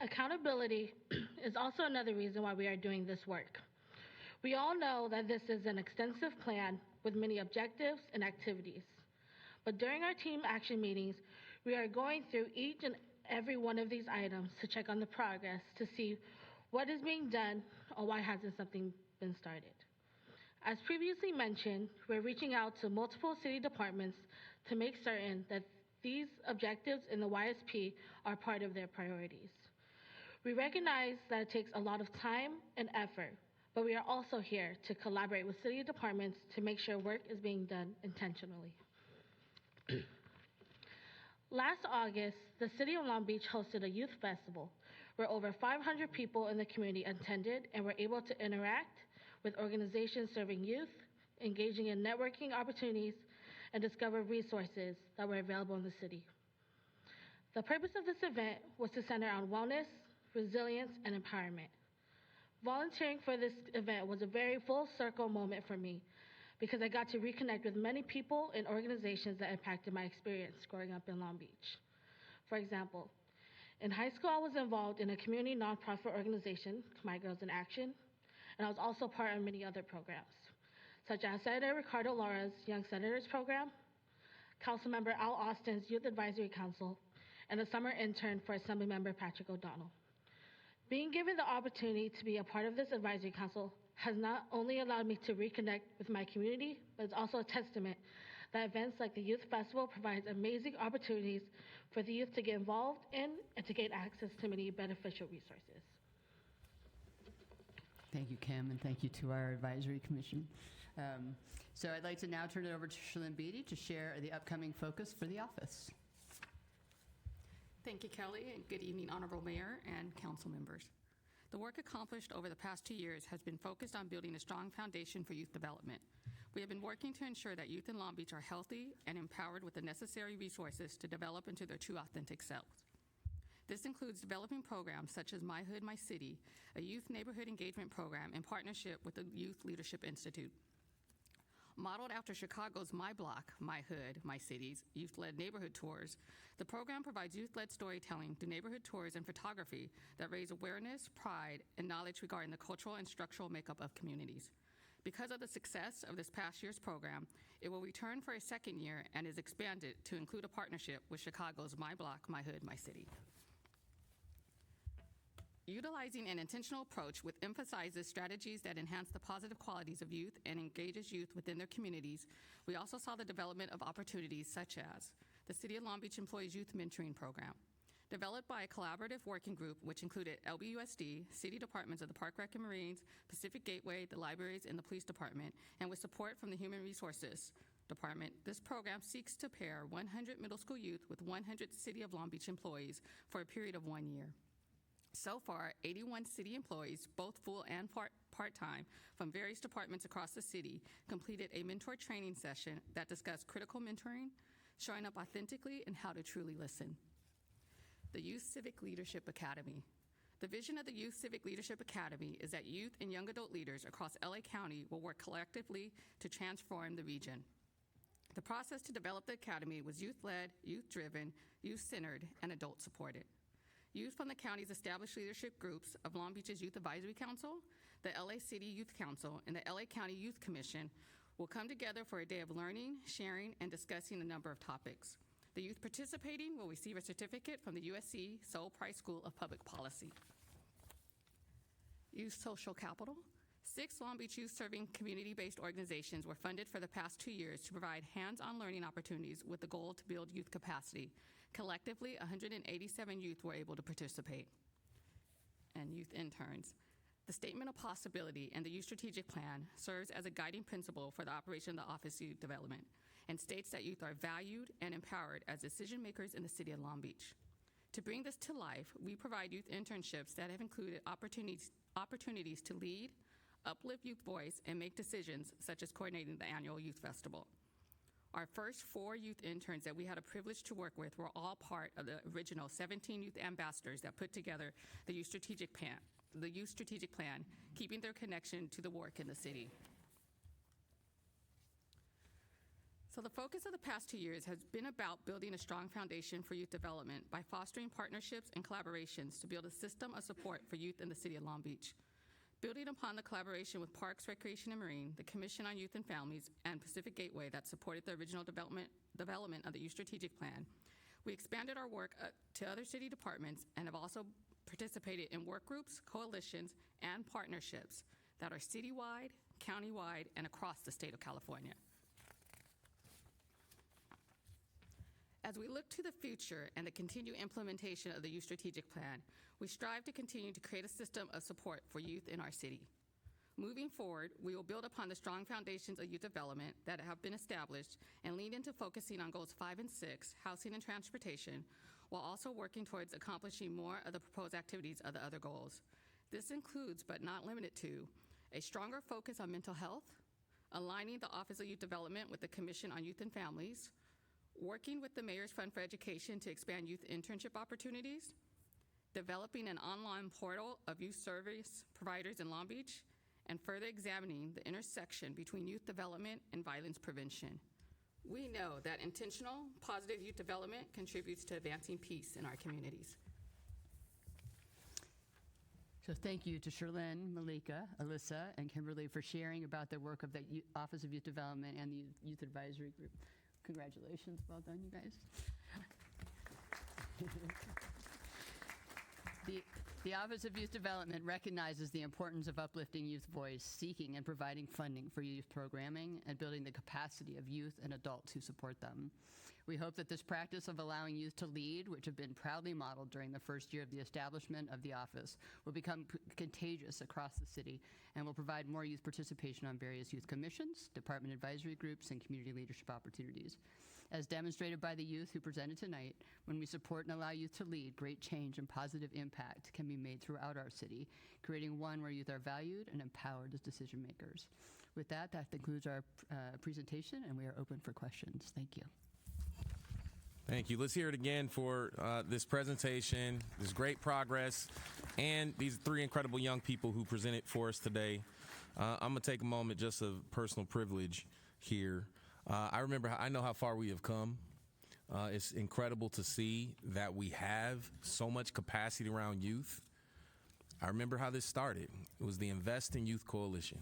Accountability is also another reason why we are doing this work. We all know that this is an extensive plan with many objectives and activities. But during our team action meetings, we are going through each and every one of these items to check on the progress to see what is being done or why hasn't something been started. As previously mentioned, we're reaching out to multiple city departments to make certain that these objectives in the YSP are part of their priorities. We recognize that it takes a lot of time and effort, but we are also here to collaborate with city departments to make sure work is being done intentionally. Last August, the City of Long Beach hosted a youth festival where over 500 people in the community attended and were able to interact with organizations serving youth, engaging in networking opportunities, and discover resources that were available in the city. The purpose of this event was to center on wellness, resilience, and empowerment. Volunteering for this event was a very full circle moment for me because I got to reconnect with many people and organizations that impacted my experience growing up in Long Beach. For example, in high school, I was involved in a community nonprofit organization, My Girls in Action, and I was also part of many other programs, such as Senator Ricardo Lara's Young Senators Program, Councilmember Al Austin's Youth Advisory Council, and a summer intern for Assemblymember Patrick O'Donnell. Being given the opportunity to be a part of this advisory council has not only allowed me to reconnect with my community, but it's also a testament that events like the Youth Festival provides amazing opportunities for the youth to get involved in and to gain access to many beneficial resources. Thank you, Kim, and thank you to our advisory commission. So I'd like to now turn it over to Shalyn Beatty to share the upcoming focus for the office. Thank you, Kelly, and good evening, Honorable Mayor and council members. The work accomplished over the past 2 years has been focused on building a strong foundation for youth development. We have been working to ensure that youth in Long Beach are healthy and empowered with the necessary resources to develop into their true authentic selves. This includes developing programs such as My Hood, My City, a youth neighborhood engagement program in partnership with the Youth Leadership Institute. Modeled after Chicago's My Block, My Hood, My City's youth-led neighborhood tours, the program provides youth-led storytelling through neighborhood tours and photography that raise awareness, pride, and knowledge regarding the cultural and structural makeup of communities. Because of the success of this past year's program, it will return for a second year and is expanded to include a partnership with Chicago's My Block, My Hood, My City. Utilizing an intentional approach which emphasizes strategies that enhance the positive qualities of youth and engages youth within their communities, we also saw the development of opportunities such as the City of Long Beach Employees Youth Mentoring Program, developed by a collaborative working group which included LBUSD, city departments of the Park Rec and Marines, Pacific Gateway, the libraries, and the police department, and with support from the Human Resources Department. This program seeks to pair 100 middle school youth with 100 City of Long Beach employees for a period of 1 year. So far, 81 city employees, both full and part-time, from various departments across the city, completed a mentor training session that discussed critical mentoring, showing up authentically, and how to truly listen. The Youth Civic Leadership Academy. The vision of the Youth Civic Leadership Academy is that youth and young adult leaders across LA County will work collectively to transform the region. The process to develop the academy was youth-led, youth-driven, youth-centered, and adult-supported. Youth from the county's established leadership groups of Long Beach's Youth Advisory Council, the LA City Youth Council, and the LA County Youth Commission will come together for a day of learning, sharing, and discussing a number of topics. The youth participating will receive a certificate from the USC Sol Price School of Public Policy. Youth Social Capital. 6 Long Beach youth-serving community-based organizations were funded for the past 2 years to provide hands-on learning opportunities with the goal to build youth capacity. Collectively, 187 youth were able to participate. And youth interns. The Statement of Possibility and the Youth Strategic Plan serves as a guiding principle for the operation of the Office of Youth Development and states that youth are valued and empowered as decision makers in the City of Long Beach. To bring this to life, we provide youth internships that have included opportunities to lead, uplift youth voice, and make decisions such as coordinating the annual youth festival. Our first 4 youth interns that we had a privilege to work with were all part of the original 17 youth ambassadors that put together the Youth Strategic Plan, keeping their connection to the work in the city. So the focus of the past 2 years has been about building a strong foundation for youth development by fostering partnerships and collaborations to build a system of support for youth in the City of Long Beach. Building upon the collaboration with Parks, Recreation, and Marine, the Commission on Youth and Families, and Pacific Gateway that supported the original development of the Youth Strategic Plan, we expanded our work to other city departments and have also participated in work groups, coalitions, and partnerships that are citywide, countywide, and across the state of California. As we look to the future and the continued implementation of the Youth Strategic Plan, we strive to continue to create a system of support for youth in our city. Moving forward, we will build upon the strong foundations of youth development that have been established and lean into focusing on goals 5 and 6, housing and transportation, while also working towards accomplishing more of the proposed activities of the other goals. This includes, but not limited to, a stronger focus on mental health, aligning the Office of Youth Development with the Commission on Youth and Families, working with the Mayor's Fund for Education to expand youth internship opportunities, developing an online portal of youth service providers in Long Beach, and further examining the intersection between youth development and violence prevention. We know that intentional, positive youth development contributes to advancing peace in our communities. So thank you to Sherlyn, Malika, Alyssa, and Kimberly for sharing about the work of the Office of Youth Development and the Youth Advisory Group. Congratulations. Well done, you guys. The Office of Youth Development recognizes the importance of uplifting youth voice, seeking and providing funding for youth programming, and building the capacity of youth and adults who support them. We hope that this practice of allowing youth to lead, which have been proudly modeled during the first year of the establishment of the office, will become contagious across the city and will provide more youth participation on various youth commissions, department advisory groups, and community leadership opportunities. As demonstrated by the youth who presented tonight, when we support and allow youth to lead, great change and positive impact can be made throughout our city, creating one where youth are valued and empowered as decision makers. With that concludes our presentation, and we are open for questions. Thank you. Thank you. Let's hear it again for this presentation, this great progress, and these 3 incredible young people who presented for us today. I'm going to take a moment just of personal privilege here. I know how far we have come. It's incredible to see that we have so much capacity around youth. I remember how this started. It was the Invest in Youth Coalition.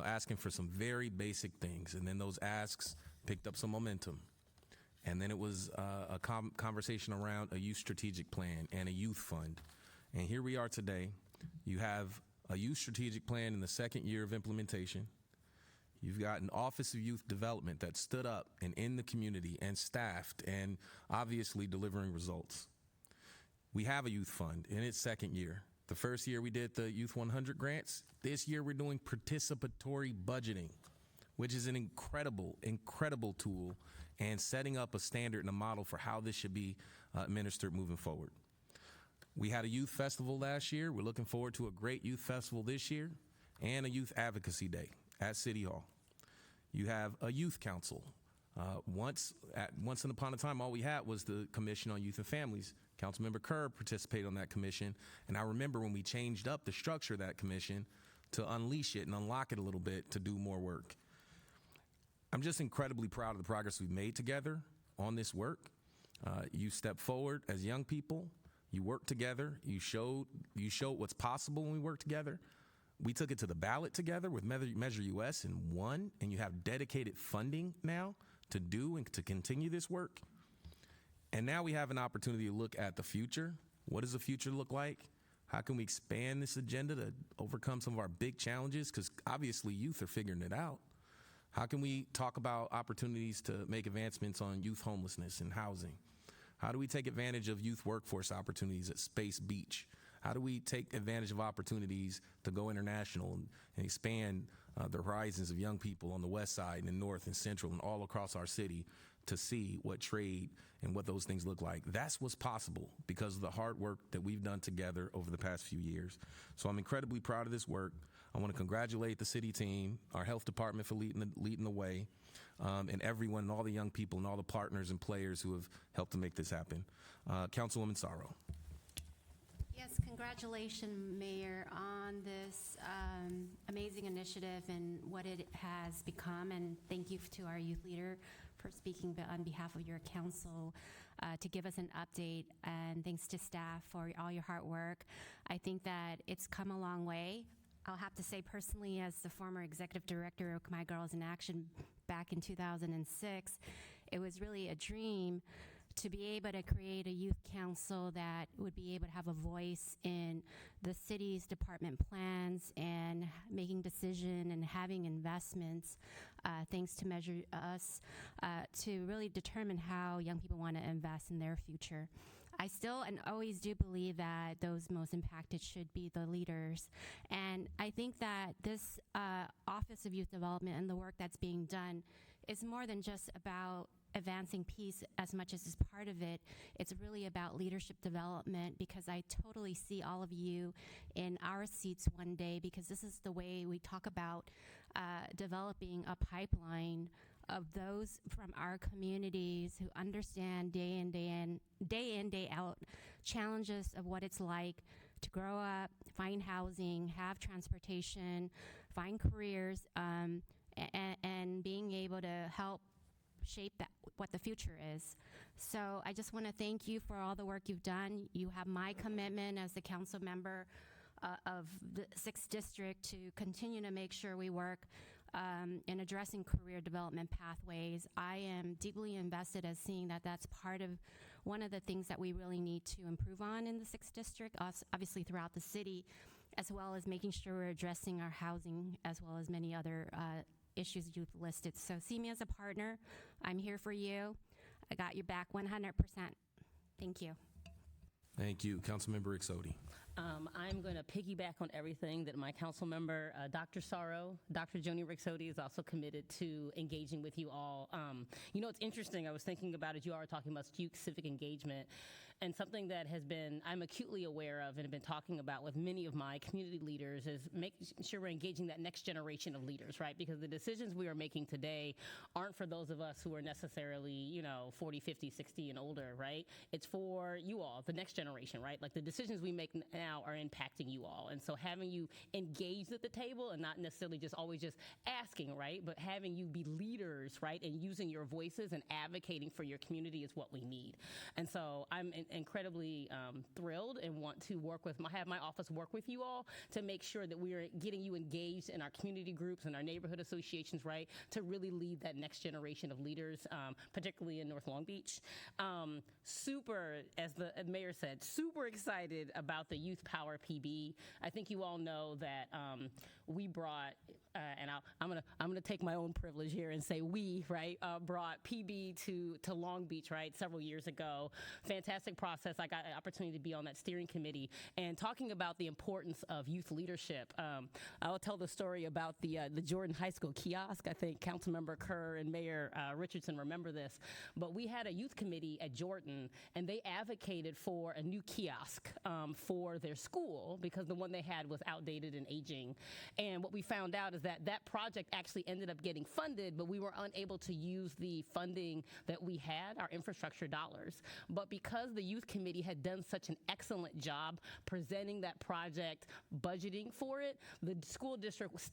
asking for some very basic things. And then those asks picked up some momentum. And then it was a conversation around a youth strategic plan and a youth fund. And here we are today. You have a youth strategic plan in the second year of implementation. You've got an Office of Youth Development that stood up and in the community and staffed and obviously delivering results. We have a youth fund in its second year. The first year we did the Youth 100 grants. This year we're doing participatory budgeting, which is an incredible tool and setting up a standard and a model for how this should be administered moving forward. We had a youth festival last year. We're looking forward to a great youth festival this year and a youth advocacy day at City Hall. You have a youth council. Once upon a time, all we had was the Commission on Youth and Families. Councilmember Kerr participated on that commission, and I remember when we changed up the structure of that commission to unleash it and unlock it a little bit to do more work. I'm just incredibly proud of the progress we've made together on this work. You stepped forward as young people. You worked together. You showed what's possible when we work together. We took it to the ballot together with Measure US and won, and you have dedicated funding now to do and to continue this work. And now we have an opportunity to look at the future. What does the future look like? How can we expand this agenda to overcome some of our big challenges? Because obviously youth are figuring it out. How can we talk about opportunities to make advancements on youth homelessness and housing? How do we take advantage of youth workforce opportunities at Space Beach? How do we take advantage of opportunities to go international and expand the horizons of young people on the west side and north and central and all across our city to see what trade and what those things look like? That's what's possible because of the hard work that we've done together over the past few years. So I'm incredibly proud of this work. I want to congratulate the city team, our health department for leading the way, and everyone, and all the young people and all the partners and players who have helped to make this happen. Councilwoman Sorrow. Yes, congratulations, Mayor, on this amazing initiative and what it has become. And thank you to our youth leader for speaking on behalf of your council to give us an update. And thanks to staff for all your hard work. I think that it's come a long way. I'll have to say personally, as the former executive director of My Girls in Action back in 2006, it was really a dream to be able to create a youth council that would be able to have a voice in the city's department plans and making decision and having investments, thanks to Measure Us, to really determine how young people want to invest in their future. I still and always do believe that those most impacted should be the leaders. And I think that this Office of Youth Development and the work that's being done is more than just about advancing peace as much as is part of it. It's really about leadership development, because I totally see all of you in our seats one day, because this is the way we talk about developing a pipeline of those from our communities who understand day in, day out challenges of what it's like to grow up, find housing, have transportation, find careers, and being able to help shape what the future is. So I just want to thank you for all the work you've done. You have my commitment as the council member of the 6th District to continue to make sure we work in addressing career development pathways. I am deeply invested as seeing that that's part of one of the things that we really need to improve on in the 6th District, obviously throughout the city, as well as making sure we're addressing our housing as well as many other issues you've listed. So see me as a partner. I'm here for you. I got your back 100%. Thank you. Thank you. Councilmember Exodi. I'm going to piggyback on everything that my council member, Dr. Sorrow, Dr. Joni Rixodi, is also committed to engaging with you all. It's interesting. I was thinking about it. You all were talking about civic engagement. And something that I'm acutely aware of and have been talking about with many of my community leaders is making sure we're engaging that next generation of leaders, right? Because the decisions we are making today aren't for those of us who are necessarily, 40, 50, 60 and older, right? It's for you all, the next generation, right? Like the decisions we make now now are impacting you all. And so having you engaged at the table and not necessarily just always just asking, right, but having you be leaders, right, and using your voices and advocating for your community is what we need. And so I'm incredibly thrilled and want to have my office work with you all to make sure that we are getting you engaged in our community groups and our neighborhood associations, right, to really lead that next generation of leaders, particularly in North Long Beach. Super, as the mayor said, super excited about the Youth Power PB. I think you all know that we brought, and I'm gonna take my own privilege here and say we, right, brought PB to Long Beach, right, several years ago. Fantastic process. I got an opportunity to be on that steering committee and talking about the importance of youth leadership. I'll tell the story about the Jordan High School kiosk. I think Councilmember Kerr and Mayor Richardson remember this, but we had a youth committee at Jordan, and they advocated for a new kiosk for their school because the one they had was outdated and aging. And what we found out is that that project actually ended up getting funded, but we were unable to use the funding that we had, our infrastructure dollars. But because the youth committee had done such an excellent job presenting that project, budgeting for it, the school district was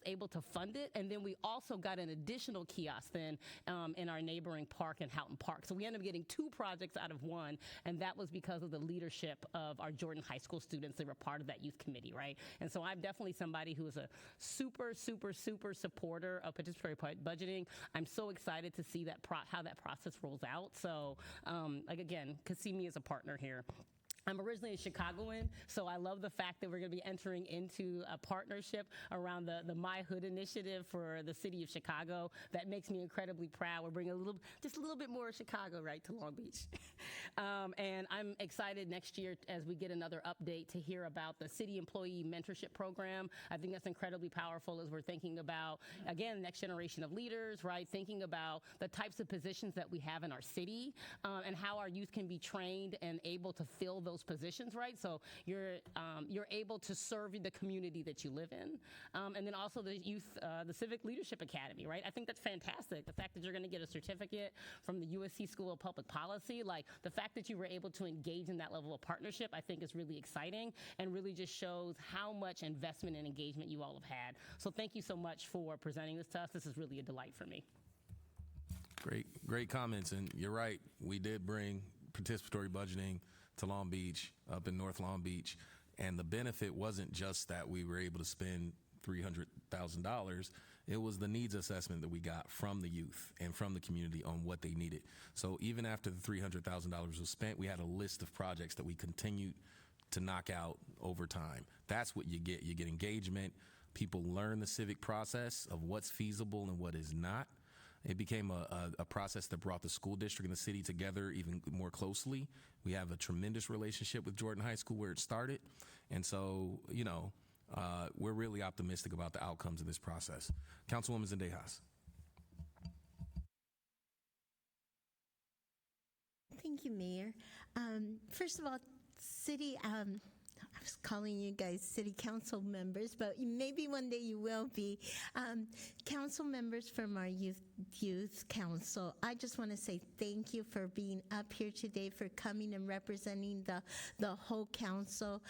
able to fund it. And then we also got an additional kiosk then in our neighboring park in Houghton Park. So we ended up getting 2 projects out of 1, and that was because of the leadership of our Jordan High School students that were part of that youth committee, right? And so I'm definitely somebody who is a super supporter of participatory budgeting. I'm so excited to see that how that process rolls out. So, again, could see me as a partner here. I'm originally a Chicagoan, so I love the fact that we're going to be entering into a partnership around the My Hood initiative for the city of Chicago. That makes me incredibly proud. We're bringing just a little bit more Chicago, right, to Long Beach. And I'm excited next year as we get another update to hear about the city employee mentorship program. I think that's incredibly powerful as we're thinking about, again, next generation of leaders, right, thinking about the types of positions that we have in our city and how our youth can be trained and able to fill those positions, right? So you're able to serve the community that you live in, and then also the the Civic Leadership Academy, right? I think that's fantastic. The fact that you're going to get a certificate from the USC School of Public Policy, like the fact that you were able to engage in that level of partnership, I think is really exciting and really just shows how much investment and engagement you all have had. So thank you so much for presenting this to us. This is really a delight for me. Great comments, and you're right. We did bring participatory budgeting to Long Beach, up in North Long Beach, and the benefit wasn't just that we were able to spend $300,000. It was the needs assessment that we got from the youth and from the community on what they needed. So even after the $300,000 was spent, we had a list of projects that we continued to knock out over time. That's what you get. You get engagement. People learn the civic process of what's feasible and what is not. It became a process that brought the school district and the city together even more closely. We have a tremendous relationship with Jordan High School where it started. And so, we're really optimistic about the outcomes of this process. Councilwoman Zendejas. Thank you, Mayor. First of all, city, I was calling you guys city council members, but maybe one day you will be. Council members from our youth council, I just want to say thank you for being up here today, for coming and representing the whole council.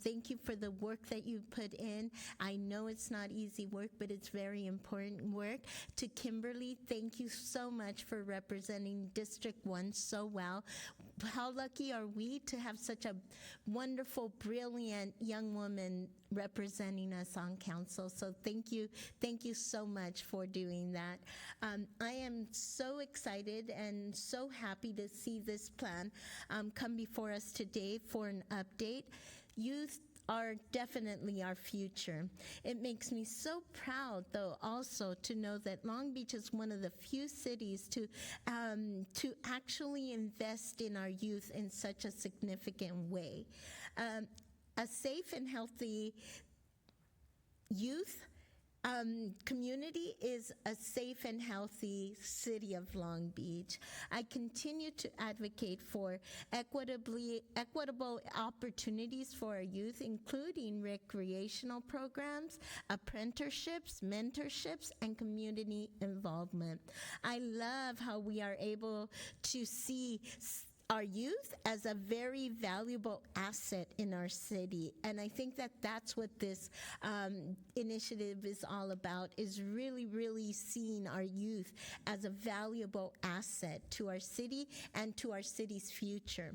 Thank you for the work that you put in. I know it's not easy work, but it's very important work. To Kimberly, thank you so much for representing District 1 so well. How lucky are we to have such a wonderful, brilliant young woman representing us on council. So thank you so much for doing that. I am so excited and so happy to see this plan come before us today for an update. Youth are definitely our future. It makes me so proud, though, also to know that Long Beach is one of the few cities to actually invest in our youth in such a significant way. A safe and healthy youth community is a safe and healthy city of Long Beach. I continue to advocate for equitable opportunities for our youth, including recreational programs, apprenticeships, mentorships, and community involvement. I love how we are able to see our youth as a very valuable asset in our city. And I think that that's what this initiative is all about, is really, really seeing our youth as a valuable asset to our city and to our city's future.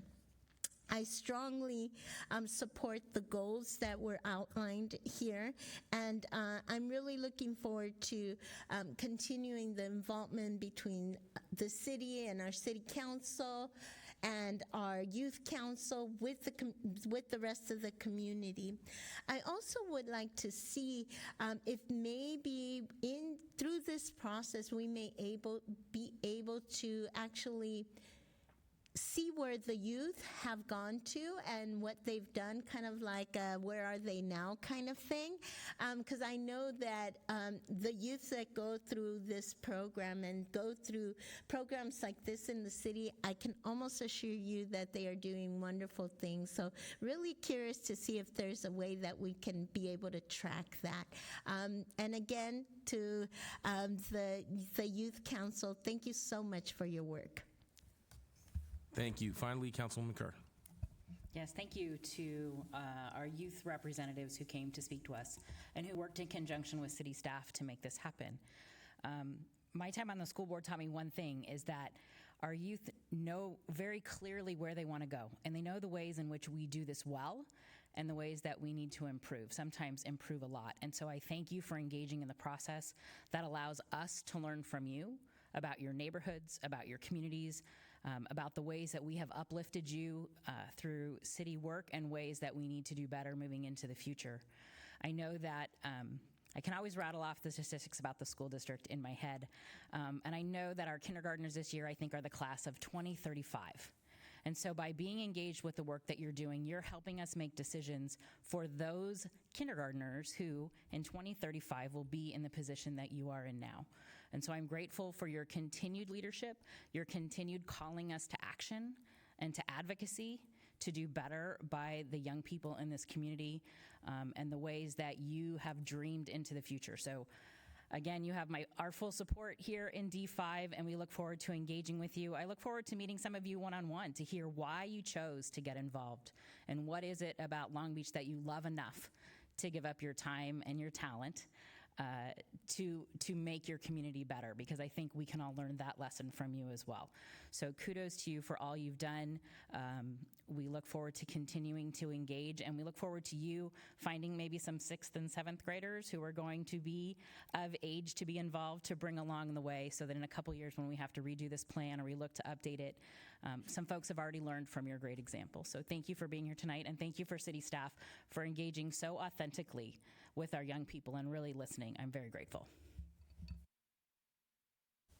I strongly support the goals that were outlined here, and I'm really looking forward to continuing the involvement between the city and our city council and our youth council with the rest of the community. I also would like to see if maybe through this process we may be able to actually see where the youth have gone to and what they've done, kind of like where are they now kind of thing. Because I know that the youth that go through this program and go through programs like this in the city, I can almost assure you that they are doing wonderful things. So really curious to see if there's a way that we can be able to track that. And again, to the Youth Council, thank you so much for your work. Thank you. Finally, Councilwoman Kerr. Yes, thank you to our youth representatives who came to speak to us and who worked in conjunction with city staff to make this happen. My time on the school board taught me one thing, is that our youth know very clearly where they want to go, and they know the ways in which we do this well and the ways that we need to improve, sometimes improve a lot. And so I thank you for engaging in the process that allows us to learn from you about your neighborhoods, about your communities, about the ways that we have uplifted you through city work and ways that we need to do better moving into the future. I know that I can always rattle off the statistics about the school district in my head, and I know that our kindergartners this year, I think, are the class of 2035. And so by being engaged with the work that you're doing, you're helping us make decisions for those kindergartners who in 2035 will be in the position that you are in now. And so I'm grateful for your continued leadership, your continued calling us to action and to advocacy to do better by the young people in this community, and the ways that you have dreamed into the future. So again, you have our full support here in D5, and we look forward to engaging with you. I look forward to meeting some of you one-on-one to hear why you chose to get involved and what is it about Long Beach that you love enough to give up your time and your talent to make your community better, because I think we can all learn that lesson from you as well. So kudos to you for all you've done. We look forward to continuing to engage, and we look forward to you finding maybe some 6th and 7th graders who are going to be of age to be involved to bring along the way, so that in a couple years when we have to redo this plan or we look to update it, some folks have already learned from your great example. So thank you for being here tonight, and thank you for city staff for engaging so authentically with our young people and really listening. I'm very grateful.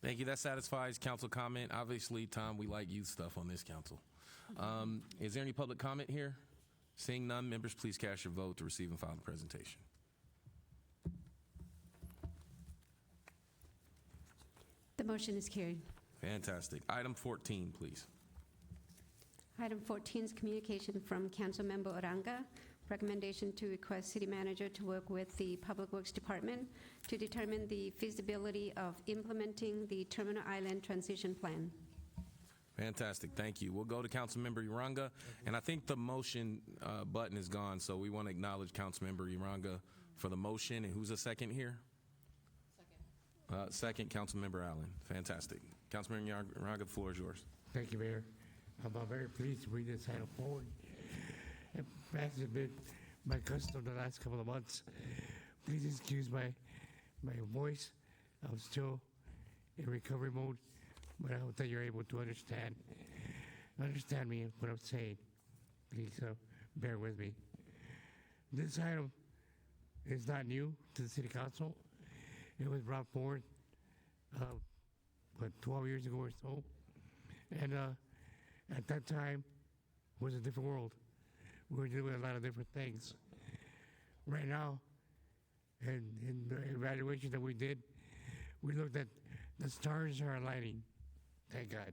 Thank you. That satisfies council comment. Obviously, Tom, we like youth stuff on this council. Is there any public comment here? Seeing none, members, please cast your vote to receive and file the presentation. The motion is carried. Fantastic. Item 14, please. Item 14 is communication from Councilmember Oranga. Recommendation to request city manager to work with the Public Works Department to determine the feasibility of implementing the Terminal Island Transition Plan. Fantastic. Thank you. We'll go to Councilmember Uranga, and I think the motion button is gone, so we want to acknowledge Councilmember Uranga for the motion. And who's the second here? Second, Councilmember Allen. Fantastic. Councilmember Uranga, the floor is yours. Thank you, Mayor. I'm very pleased to bring this item forward. As has been my custom the last couple of months, please excuse my voice. I'm still in recovery mode, but I hope that you're able to understand me what I'm saying. Please bear with me. This item is not new to the City Council. It was brought forward, 12 years ago or so, and at that time it was a different world. We were doing a lot of different things. Right now, and in the evaluation that we did, we looked at the stars are aligning, thank God.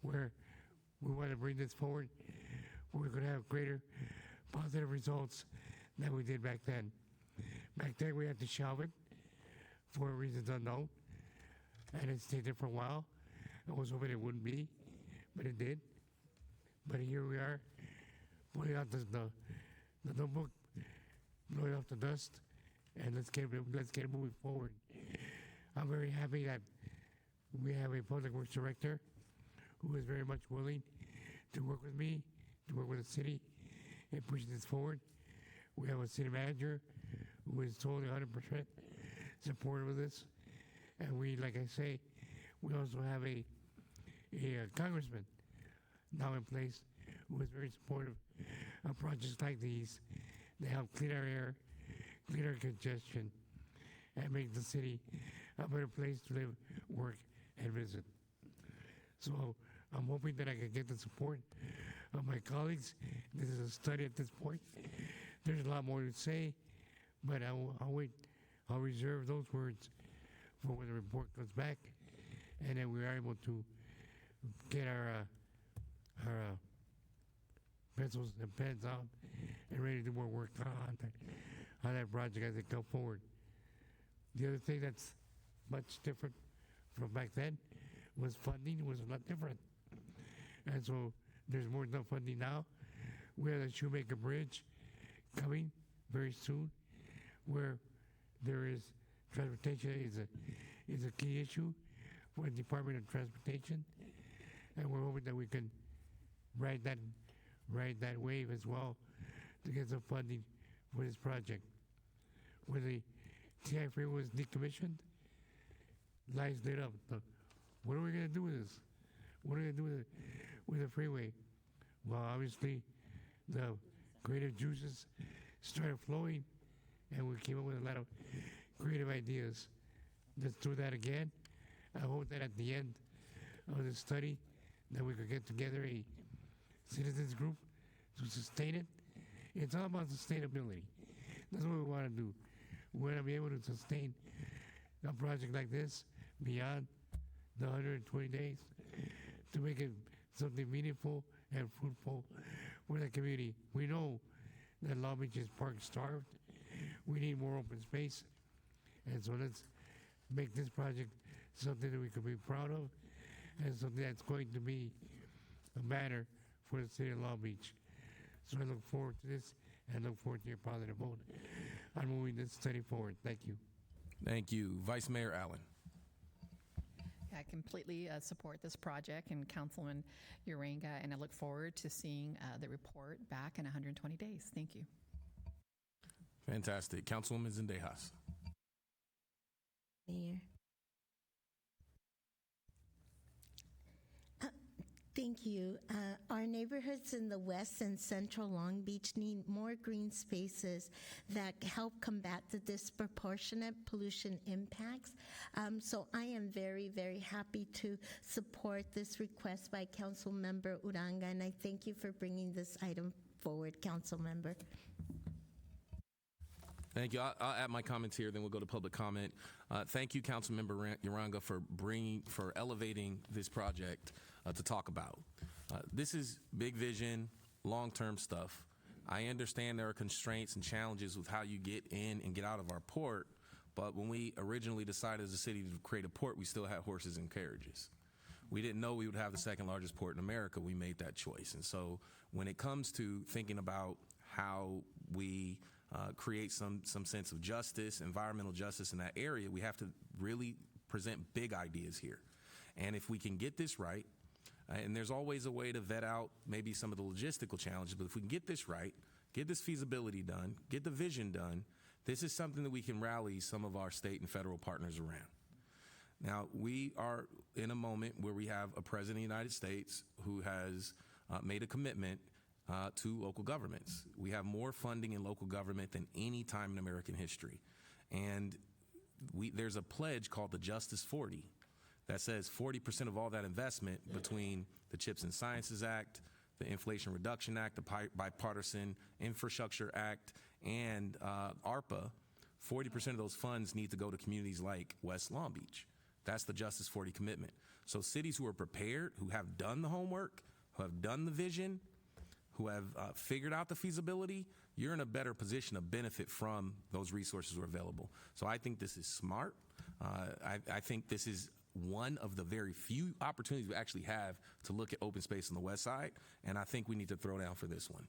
Where we want to bring this forward, we're going to have greater positive results than we did back then. Back then, we had to shelve it for reasons unknown, and it stayed there for a while. I was hoping it wouldn't be, but it did. But here we are, pulling out the notebook, blowing off the dust, and let's get moving forward. I'm very happy that we have a public works director who is very much willing to work with me, to work with the city, and push this forward. We have a city manager who is totally 100% supportive of this, and we, like I say, we also have a congressman now in place who is very supportive of projects like these that help clean our air, clean our congestion, and make the city a better place to live, work, and visit. So I'm hoping that I can get the support of my colleagues. This is a study at this point. There's a lot more to say, but I'll wait. I'll reserve those words for when the report comes back, and then we are able to get our pencils and pens out and ready to do more work on that project as it comes forward. The other thing that's much different from back then was funding was a lot different. And so there's more than funding now. We have the Shoemaker Bridge coming very soon, where there is transportation is a key issue for the Department of Transportation, and we're hoping that we can ride that wave as well to get some funding for this project. When the TI freeway was decommissioned, lights lit up. What are we going to do with this? What are we going to do with the freeway? Well, obviously, the creative juices started flowing, and we came up with a lot of creative ideas. Let's do that again. I hope that at the end of the study that we could get together a citizens group to sustain it. It's all about sustainability. That's what we want to do. We want to be able to sustain a project like this beyond the 120 days to make it something meaningful and fruitful for the community. We know that Long Beach is park starved. We need more open space. And so let's make this project something that we can be proud of and something that's going to be a matter for the city of Long Beach. So I look forward to this and look forward to your positive vote on moving this study forward. Thank you. Thank you. Vice Mayor Allen. I completely support this project and Councilman Uranga, and I look forward to seeing the report back in 120 days. Thank you. Fantastic. Councilwoman Zendejas. Mayor. Thank you. Our neighborhoods in the west and central Long Beach need more green spaces that help combat the disproportionate pollution impacts. So I am very, very happy to support this request by Council Member Uranga, and I thank you for bringing this item forward, Council Member. Thank you. I'll add my comments here, then we'll go to public comment. Thank you, Councilmember Uranga, for elevating this project to talk about. This is big vision, long-term stuff. I understand there are constraints and challenges with how you get in and get out of our port, but when we originally decided as a city to create a port, we still had horses and carriages. We didn't know we would have the second largest port in America. We made that choice. And so when it comes to thinking about how we create some sense of justice, environmental justice in that area, we have to really present big ideas here. And if we can get this right, and there's always a way to vet out maybe some of the logistical challenges, but if we can get this right, get this feasibility done, get the vision done, this is something that we can rally some of our state and federal partners around. Now, we are in a moment where we have a president of the United States who has made a commitment to local governments. We have more funding in local government than any time in American history. And there's a pledge called the Justice 40 that says 40% of all that investment between the CHIPS and Sciences Act, the Inflation Reduction Act, the Bipartisan Infrastructure Act, and ARPA, 40% of those funds need to go to communities like West Long Beach. That's the Justice 40 commitment. So cities who are prepared, who have done the homework, who have done the vision, who have figured out the feasibility, you're in a better position to benefit from those resources that are available. So I think this is smart. I think this is one of the very few opportunities we actually have to look at open space on the west side, and I think we need to throw down for this one.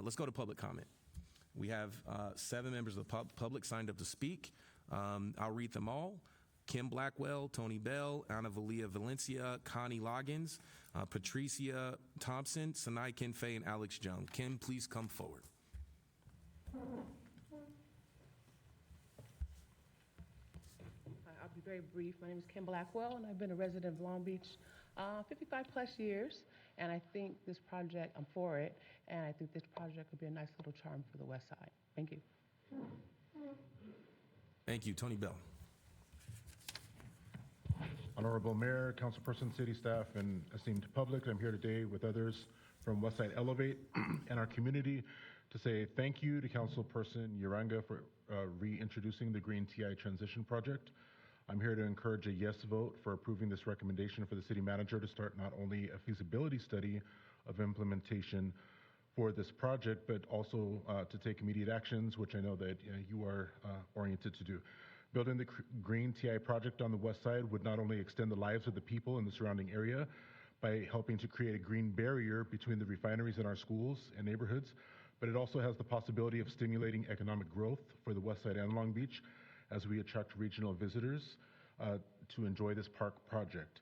Let's go to public comment. We have 7 members of the public signed up to speak. I'll read them all. Kim Blackwell, Tony Bell, Ana Valia Valencia, Connie Loggins, Patricia Thompson, Sanai Kinfei, and Alex Jung. Kim, please come forward. I'll be very brief. My name is Kim Blackwell, and I've been a resident of Long Beach 55 plus years. And I think this project, I'm for it, and I think this project would be a nice little charm for the west side. Thank you. Thank you. Tony Bell. Honorable Mayor, Councilperson, City staff, and esteemed public, I'm here today with others from Westside Elevate and our community to say thank you to Councilperson Uranga for reintroducing the Green TI Transition Project. I'm here to encourage a yes vote for approving this recommendation for the city manager to start not only a feasibility study of implementation for this project, but also to take immediate actions, which I know that you are oriented to do. Building the Green TI project on the west side would not only extend the lives of the people in the surrounding area by helping to create a green barrier between the refineries and our schools and neighborhoods, but it also has the possibility of stimulating economic growth for the west side and Long Beach as we attract regional visitors to enjoy this park project.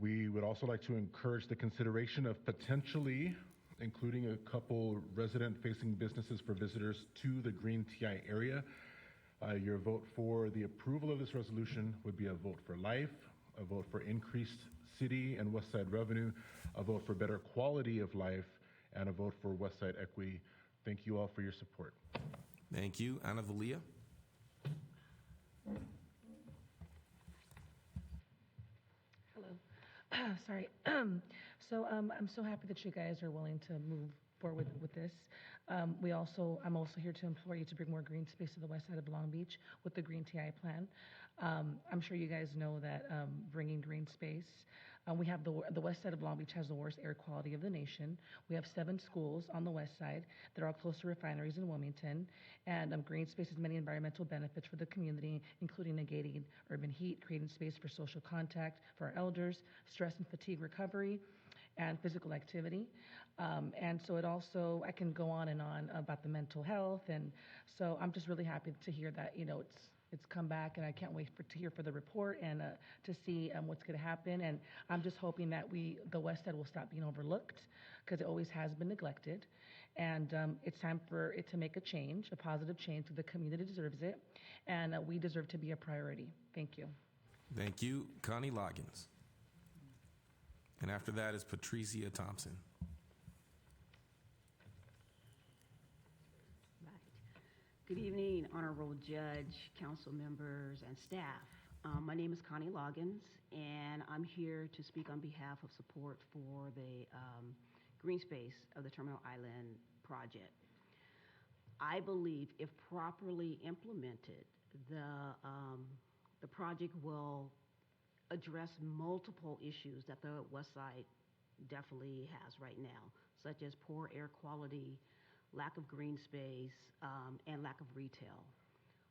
We would also like to encourage the consideration of potentially including a couple resident-facing businesses for visitors to the Green TI area. Your vote for the approval of this resolution would be a vote for life, a vote for increased city and west side revenue, a vote for better quality of life, and a vote for west side equity. Thank you all for your support. Thank you. Ana Valia. Hello. Sorry. I'm so happy that you guys are willing to move forward with this. I'm also here to implore you to bring more green space to the west side of Long Beach with the Green TI plan. I'm sure you guys know that bringing green space, we have the west side of Long Beach has the worst air quality of the nation. We have 7 schools on the west side that are all close to refineries in Wilmington, and green space has many environmental benefits for the community, including negating urban heat, creating space for social contact for our elders, stress and fatigue recovery, and physical activity. And so it also, I can go on and on about the mental health. And so I'm just really happy to hear that, it's come back, and I can't wait to hear for the report and to see what's going to happen. And I'm just hoping that the West Side will stop being overlooked, because it always has been neglected. And it's time for it to make a change, a positive change. The community deserves it, and we deserve to be a priority. Thank you. Thank you. Connie Loggins. And after that is Patricia Thompson. Good evening, Honorable Judge, council members, and staff. My name is Connie Loggins, and I'm here to speak on behalf of support for the green space of the Terminal Island project. I believe if properly implemented, the project will address multiple issues that the West Side definitely has right now, such as poor air quality, lack of green space, and lack of retail.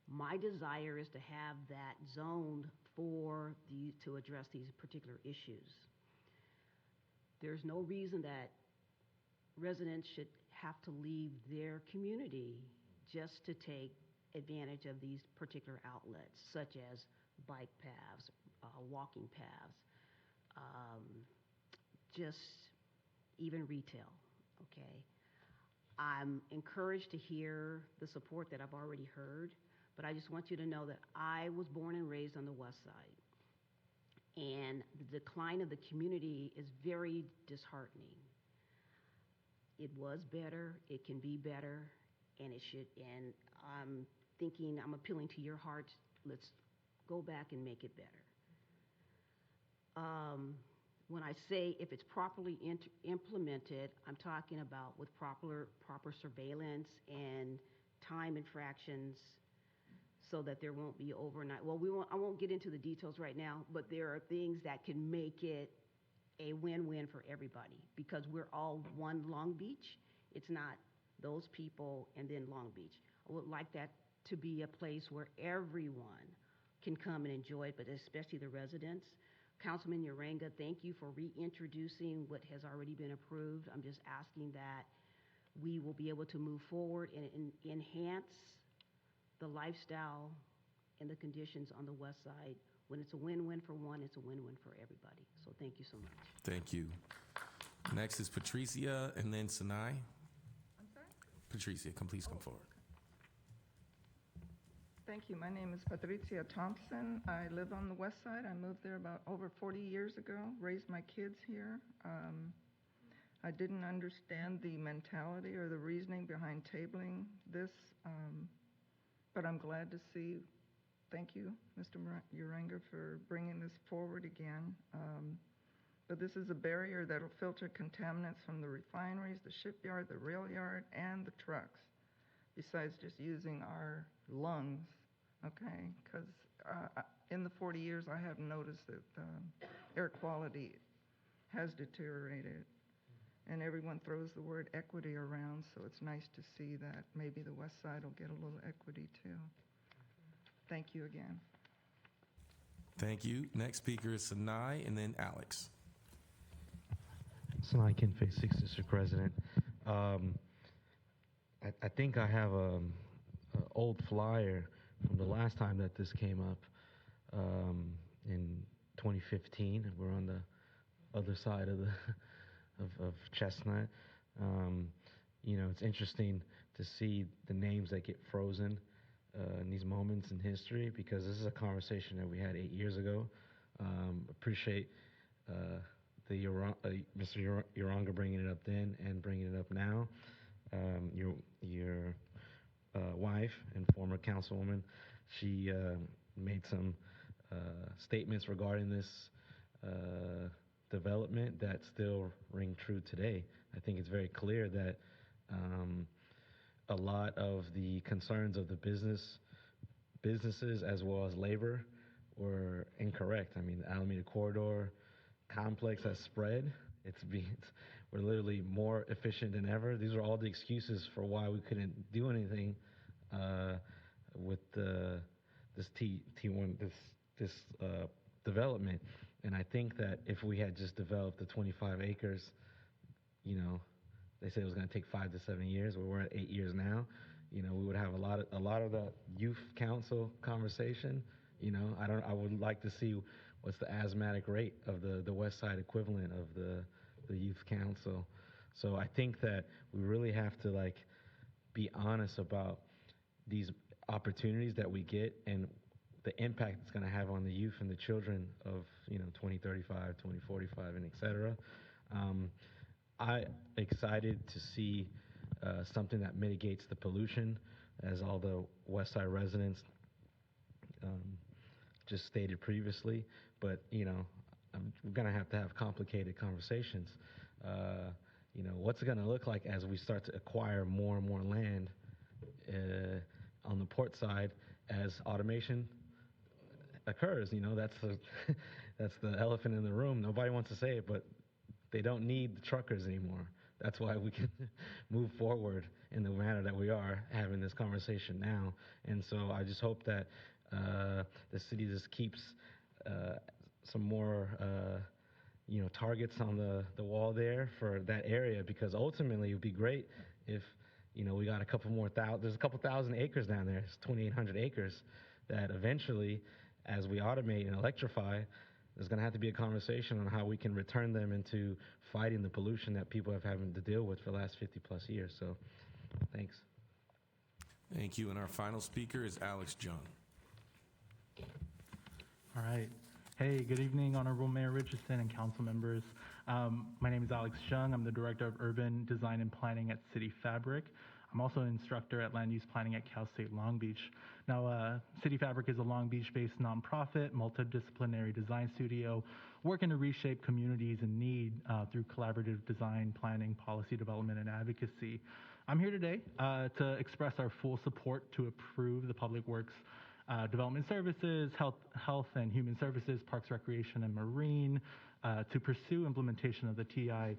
My desire is to have that zoned to address these particular issues. There's no reason that residents should have to leave their community just to take advantage of these particular outlets, such as bike paths, walking paths, just even retail, okay? I'm encouraged to hear the support that I've already heard, but I just want you to know that I was born and raised on the west side, and the decline of the community is very disheartening. It was better, it can be better, and it should, and I'm appealing to your heart, let's go back and make it better. When I say if it's properly implemented, I'm talking about with proper surveillance and time infractions, so that there won't be overnight. I won't get into the details right now, but there are things that can make it a win-win for everybody, because we're all one Long Beach. It's not those people and then Long Beach. I would like that to be a place where everyone can come and enjoy it, but especially the residents. Councilman Uranga, thank you for reintroducing what has already been approved. I'm just asking that we will be able to move forward and enhance the lifestyle and the conditions on the west side. When it's a win-win for one, it's a win-win for everybody. So thank you so much. Thank you. Next is Patricia and then Sinai. I'm sorry? Patricia, please come forward. Thank you. My name is Patricia Thompson. I live on the west side. I moved there about over 40 years ago, raised my kids here. I didn't understand the mentality or the reasoning behind tabling this, but I'm glad to see, thank you, Mr. Uranga, for bringing this forward again. But this is a barrier that will filter contaminants from the refineries, the shipyard, the rail yard, and the trucks, besides just using our lungs, okay? Because in the 40 years, I have noticed that air quality has deteriorated. And everyone throws the word equity around, so it's nice to see that maybe the west side will get a little equity too. Thank you again. Thank you. Next speaker is Sinai and then Alex. Sinai Kinfei, 6th District President. I think I have a old flyer from the last time that this came up in 2015. We're on the other side of the of Chestnut. You know, it's interesting to see the names that get frozen in these moments in history, because this is a conversation that we had 8 years ago. Appreciate Mr. Uranga bringing it up then and bringing it up now. Your wife and former councilwoman, she made some statements regarding this development that still ring true today. I think it's very clear that a lot of the concerns of the businesses as well as labor were incorrect. I mean, the Alameda Corridor complex has spread. We're literally more efficient than ever. These are all the excuses for why we couldn't do anything with this T1 development. And I think that if we had just developed the 25 acres, you know, they said it was going to take 5 to 7 years. Well, we're at 8 years now. You know, we would have a lot of that youth council conversation. You know, I would like to see what's the asthmatic rate of the West Side equivalent of the youth council. So I think that we really have to be honest about these opportunities that we get and the impact it's going to have on the youth and the children of 2035, 2045, and et cetera. I'm excited to see something that mitigates the pollution, as all the West Side residents just stated previously. But we're going to have complicated conversations. What's it going to look like as we start to acquire more and more land on the port side as automation occurs? That's the elephant in the room. Nobody wants to say it, but they don't need the truckers anymore. That's why we can move forward in the manner that we are having this conversation now. And so I just hope that the city just keeps some more targets on the wall there for that area, because ultimately it would be great if we got a couple more there's a couple thousand acres down there. It's 2,800 acres that eventually, as we automate and electrify, there's going to have to be a conversation on how we can return them into fighting the pollution that people have having to deal with for the last 50 plus years. So thanks. Thank you. And our final speaker is Alex Jung. All right. Hey, good evening, Honorable Mayor Richardson and council members. My name is Alex Jung. I'm the Director of Urban Design and Planning at City Fabric. I'm also an instructor at Land Use Planning at Cal State Long Beach. Now, City Fabric is a Long Beach-based nonprofit, multidisciplinary design studio, working to reshape communities in need through collaborative design, planning, policy development, and advocacy. I'm here today to express our full support to approve the Public Works Development Services, Health and Human Services, Parks, Recreation, and Marine to pursue implementation of the TI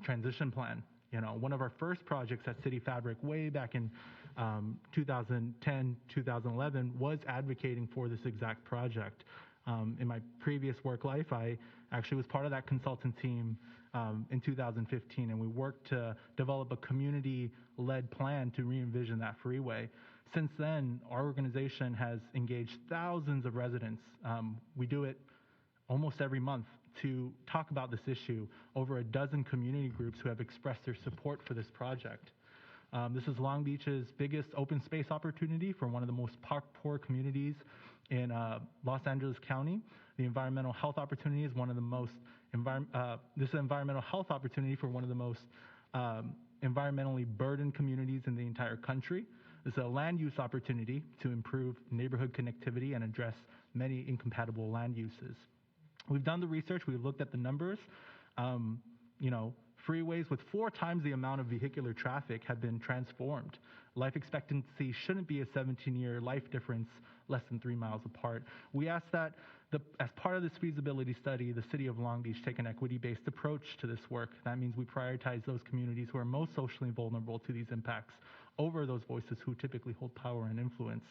transition plan. One of our first projects at City Fabric way back in 2010, 2011 was advocating for this exact project. In my previous work life, I actually was part of that consultant team in 2015, and we worked to develop a community-led plan to re-envision that freeway. Since then, our organization has engaged thousands of residents. We do it almost every month to talk about this issue. Over a dozen community groups who have expressed their support for this project. This is Long Beach's biggest open space opportunity for one of the most park-poor communities in Los Angeles County. The environmental health opportunity is one of the most this is an environmental health opportunity for one of the most environmentally burdened communities in the entire country. This is a land use opportunity to improve neighborhood connectivity and address many incompatible land uses. We've done the research, we've looked at the numbers. Freeways with 4 times the amount of vehicular traffic have been transformed. Life expectancy shouldn't be a 17-year life difference less than 3 miles apart. We asked that as part of this feasibility study, the City of Long Beach take an equity-based approach to this work. That means we prioritize those communities who are most socially vulnerable to these impacts over those voices who typically hold power and influence.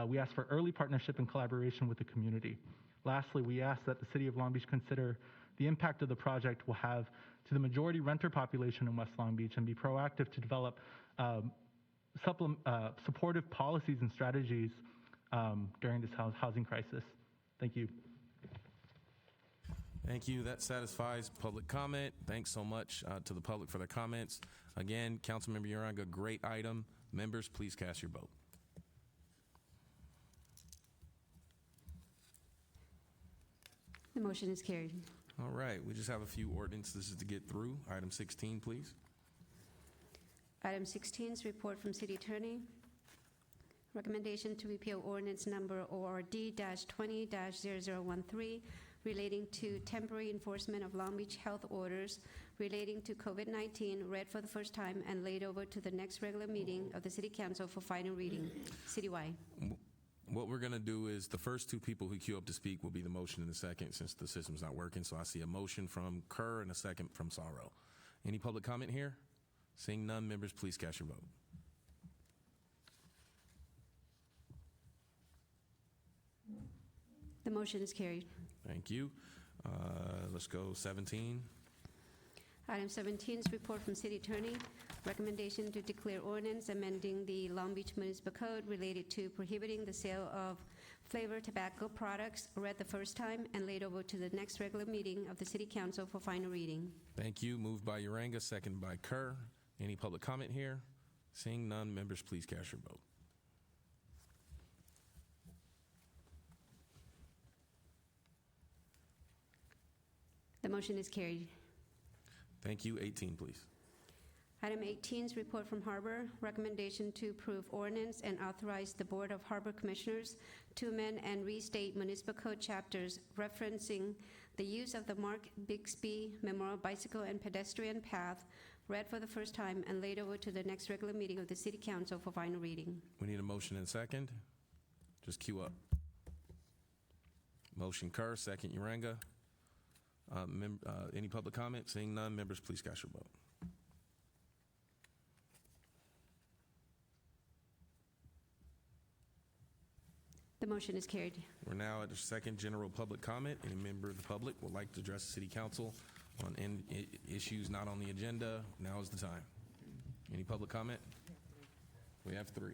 We ask for early partnership and collaboration with the community. Lastly, we ask that the City of Long Beach consider the impact of the project will have to the majority renter population in West Long Beach and be proactive to develop supportive policies and strategies during this housing crisis. Thank you. Thank you. That satisfies public comment. Thanks so much to the public for their comments. Again, Councilmember Uranga, great item. Members, please cast your vote. The motion is carried. All right, we just have a few ordinances to get through. Item 16, please. Item 16 is report from City Attorney. Recommendation to repeal ordinance number ORD-20-0013 relating to temporary enforcement of Long Beach health orders relating to COVID-19, read for the first time and laid over to the next regular meeting of the City Council for final reading, citywide. What we're going to do is the first 2 people who queue up to speak will be the motion in the second since the system's not working. So I see a motion from Kerr and a second from Sorrow. Any public comment here? Seeing none, members, please cast your vote. The motion is carried. Thank you. Let's go 17. Item 17 is report from City Attorney. Recommendation to declare ordinance amending the Long Beach Municipal Code related to prohibiting the sale of flavored tobacco products, read the first time and laid over to the next regular meeting of the City Council for final reading. Thank you. Moved by Uranga, second by Kerr. Any public comment here? Seeing none, members, please cast your vote. The motion is carried. Thank you. 18, please. Item 18 is report from Harbor. Recommendation to approve ordinance and authorize the Board of Harbor Commissioners to amend and restate municipal code chapters referencing the use of the Mark Bixby Memorial Bicycle and Pedestrian Path, read for the first time and laid over to the next regular meeting of the City Council for final reading. We need a motion and second. Just queue up. Motion Kerr, second Uranga. Any public comment? Seeing none, members, please cast your vote. The motion is carried. We're now at the second general public comment. Any member of the public would like to address the City Council on issues not on the agenda, now is the time. Any public comment? We have 3.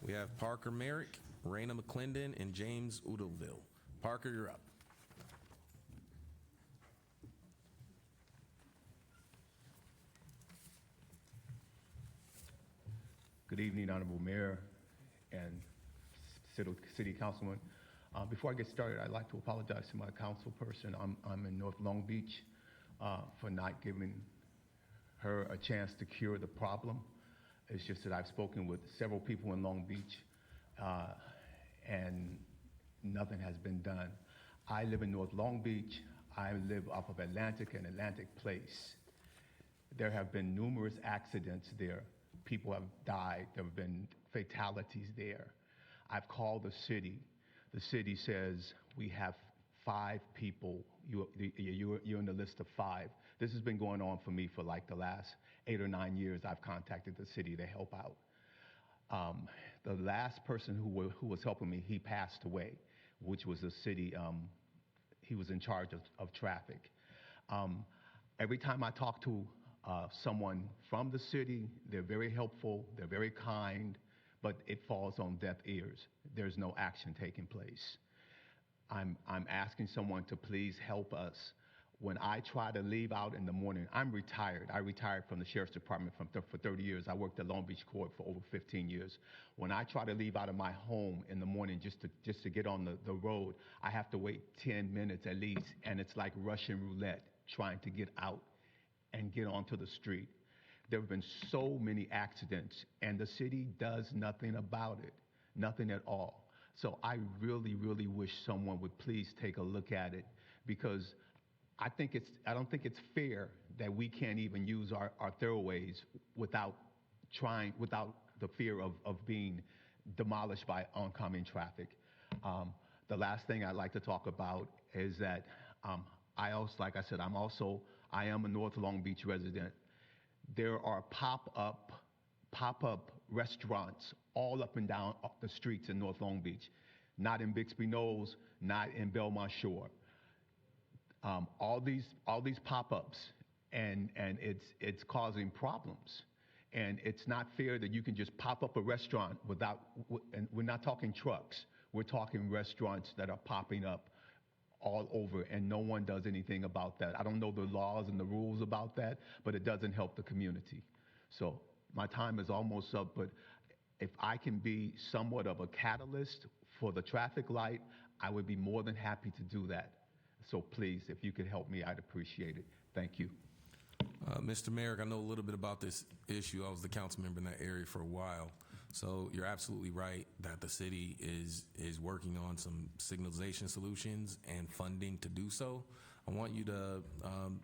We have Parker Merrick, Raina McClendon, and James Udallville. Parker, you're up. Good evening, Honorable Mayor and City Councilman. Before I get started, I'd like to apologize to my council person. I'm in North Long Beach for not giving her a chance to cure the problem. It's just that I've spoken with several people in Long Beach and nothing has been done. I live in North Long Beach. I live off of Atlantic and Atlantic Place. There have been numerous accidents there. People have died. There have been fatalities there. I've called the city. The city says we have 5 people. You're in the list of 5. This has been going on for me for like the last 8 or 9 years. I've contacted the city to help out. The last person who was helping me, he passed away, which was the city. He was in charge of traffic. Every time I talk to someone from the city, they're very helpful, they're very kind, but it falls on deaf ears. There's no action taking place. I'm asking someone to please help us. When I try to leave out in the morning, I'm retired. I retired from the Sheriff's Department for 30 years. I worked at Long Beach Court for over 15 years. When I try to leave out of my home in the morning just to get on the road, I have to wait 10 minutes at least, and it's like Russian roulette trying to get out and get onto the street. There have been so many accidents, and the city does nothing about it, nothing at all. So I really, really wish someone would please take a look at it, because I don't think it's fair that we can't even use our thoroughways without the fear of being demolished by oncoming traffic. The last thing I'd like to talk about is that like I said, I am a North Long Beach resident. There are pop-up restaurants all up and down the streets in North Long Beach, not in Bixby Knolls, not in Belmont Shore. All these pop-ups, and it's causing problems. And it's not fair that you can just pop up a restaurant and we're not talking trucks, we're talking restaurants that are popping up all over, and no one does anything about that. I don't know the laws and the rules about that, but it doesn't help the community. So my time is almost up, but if I can be somewhat of a catalyst for the traffic light, I would be more than happy to do that. So please, if you could help me, I'd appreciate it. Thank you. Mr. Merrick, I know a little bit about this issue. I was the council member in that area for a while. So you're absolutely right that the city is working on some signalization solutions and funding to do so. I want you to,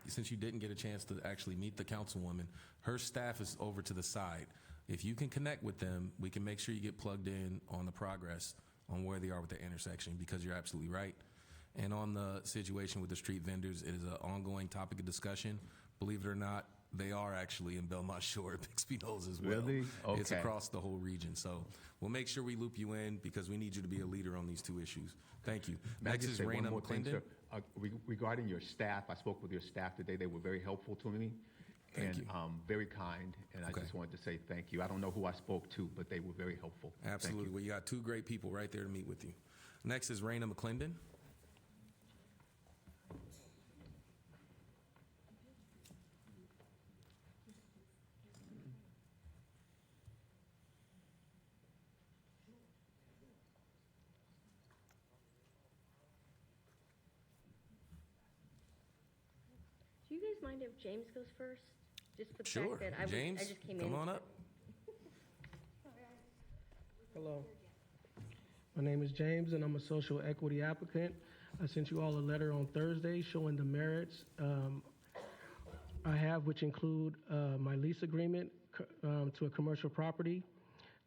since you didn't get a chance to actually meet the councilwoman, her staff is over to the side. If you can connect with them, we can make sure you get plugged in on the progress on where they are with the intersection, because you're absolutely right. And on the situation with the street vendors, it is an ongoing topic of discussion. Believe it or not, they are actually in Belmont Shore, Bixby Knolls as well. Really? Okay. It's across the whole region. So we'll make sure we loop you in, because we need you to be a leader on these 2 issues. Thank you. May I Next just is say one Raina more thing, McClendon. sir? Regarding your staff, I spoke with your staff today. They were very helpful to me. Thank you. Very kind, and Okay. I just wanted to say thank you. I don't know who I spoke to, but they were very helpful. Absolutely. Thank you. Well, you got 2 great people right there to meet with you. Next is Raina McClendon. Do you guys mind if James goes first? Just for the Sure. fact that I James, just came come in. on up. Hello. My name is James, and I'm a social equity applicant. I sent you all a letter on Thursday showing the merits I have, which include my lease agreement to a commercial property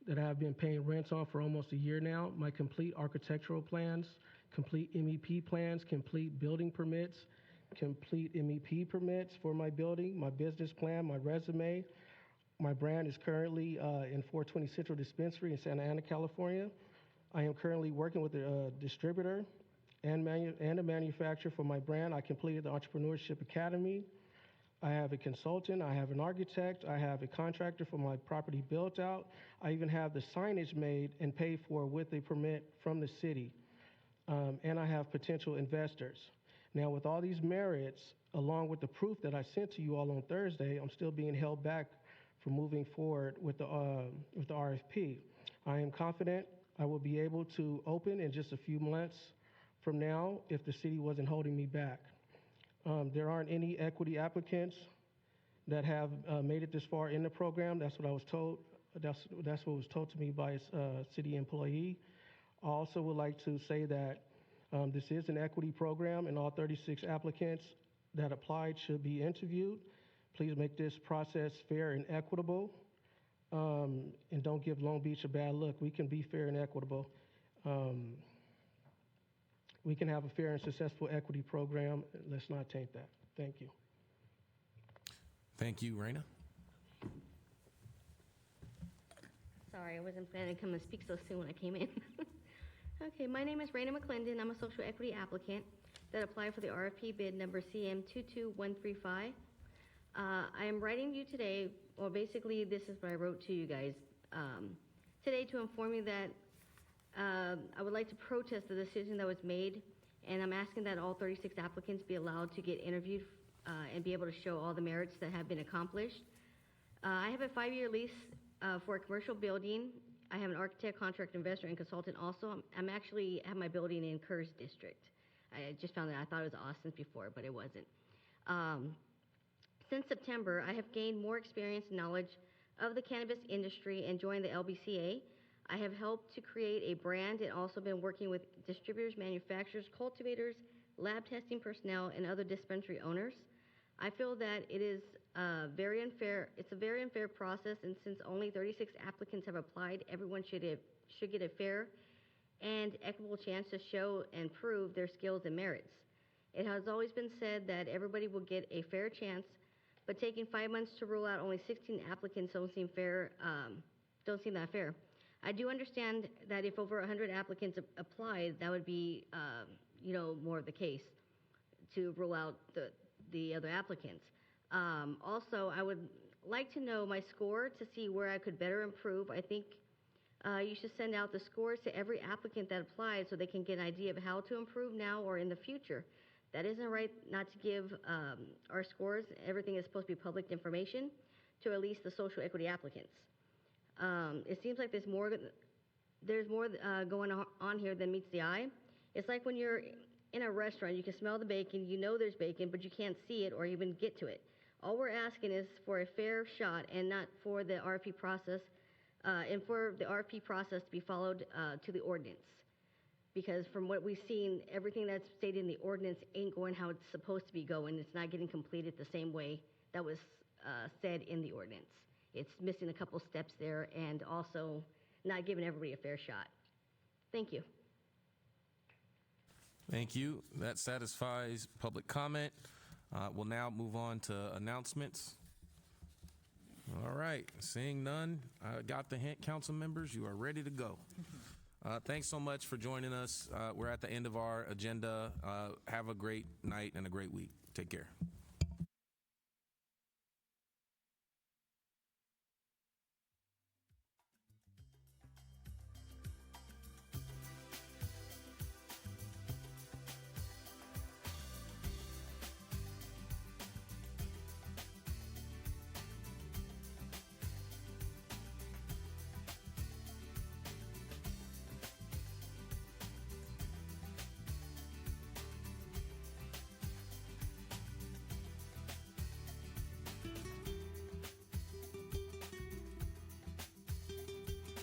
that I have been paying rents on for almost a year now, my complete architectural plans, complete MEP plans, complete building permits, complete MEP permits for my building, my business plan, my resume. My brand is currently in 420 Central Dispensary in Santa Ana, California. I am currently working with a distributor and a manufacturer for my brand. I completed the Entrepreneurship Academy. I have a consultant, I have an architect, I have a contractor for my property built out. I even have the signage made and paid for with a permit from the city. And I have potential investors. Now, with all these merits, along with the proof that I sent to you all on Thursday, I'm still being held back from moving forward with the RFP. I am confident I will be able to open in just a few months from now if the city wasn't holding me back. There aren't any equity applicants that have made it this far in the program. That's what I was told. That's what was told to me by a city employee. I also would like to say that this is an equity program, and all 36 applicants that applied should be interviewed. Please make this process fair and equitable, and don't give Long Beach a bad look. We can be fair and equitable. we can have a fair and successful equity program. Let's not taint that. Thank you. Thank you, Raina. Sorry, I wasn't planning to come and speak so soon when I came in. Okay, my name is Raina McClendon. I'm a social equity applicant that applied for the RFP bid number CM22135. I am writing you today, or basically this is what I wrote to you guys today, to inform you that I would like to protest the decision that was made, and I'm asking that all 36 applicants be allowed to get interviewed and be able to show all the merits that have been accomplished. I have a 5-year lease for a commercial building. I have an architect, contract, investor, and consultant also. I'm actually have my building in Kerrs District. I just found that I thought it was Austin's before, but it wasn't. Since September, I have gained more experience and knowledge of the cannabis industry and joined the LBCA. I have helped to create a brand and also been working with distributors, manufacturers, cultivators, lab testing personnel, and other dispensary owners. I feel that it is very unfair. It's a very unfair process, and since only 36 applicants have applied, everyone should get a fair and equitable chance to show and prove their skills and merits. It has always been said that everybody will get a fair chance, but taking 5 months to rule out only 16 applicants don't seem fair. Don't seem that fair. I do understand that if over 100 applicants applied, that would be, more of the case to rule out the other applicants. Also, I would like to know my score to see where I could better improve. I think you should send out the scores to every applicant that applied so they can get an idea of how to improve now or in the future. That isn't right not to give our scores. Everything is supposed to be public information to at least the social equity applicants. It seems like there's more going on here than meets the eye. It's like when you're in a restaurant, you can smell the bacon, you know there's bacon, but you can't see it or even get to it. All we're asking is for a fair shot and not for the RFP process, and for the RFP process to be followed to the ordinance. Because from what we've seen, everything that's stated in the ordinance ain't going how it's supposed to be going. It's not getting completed the same way that was said in the ordinance. It's missing a couple steps there and also not giving everybody a fair shot. Thank you. Thank you. That satisfies public comment. We'll now move on to announcements. All right, seeing none, I got the hint, council members, you are ready to go. Thanks so much for joining us. We're at the end of our agenda. Have a great night and a great week. Take care.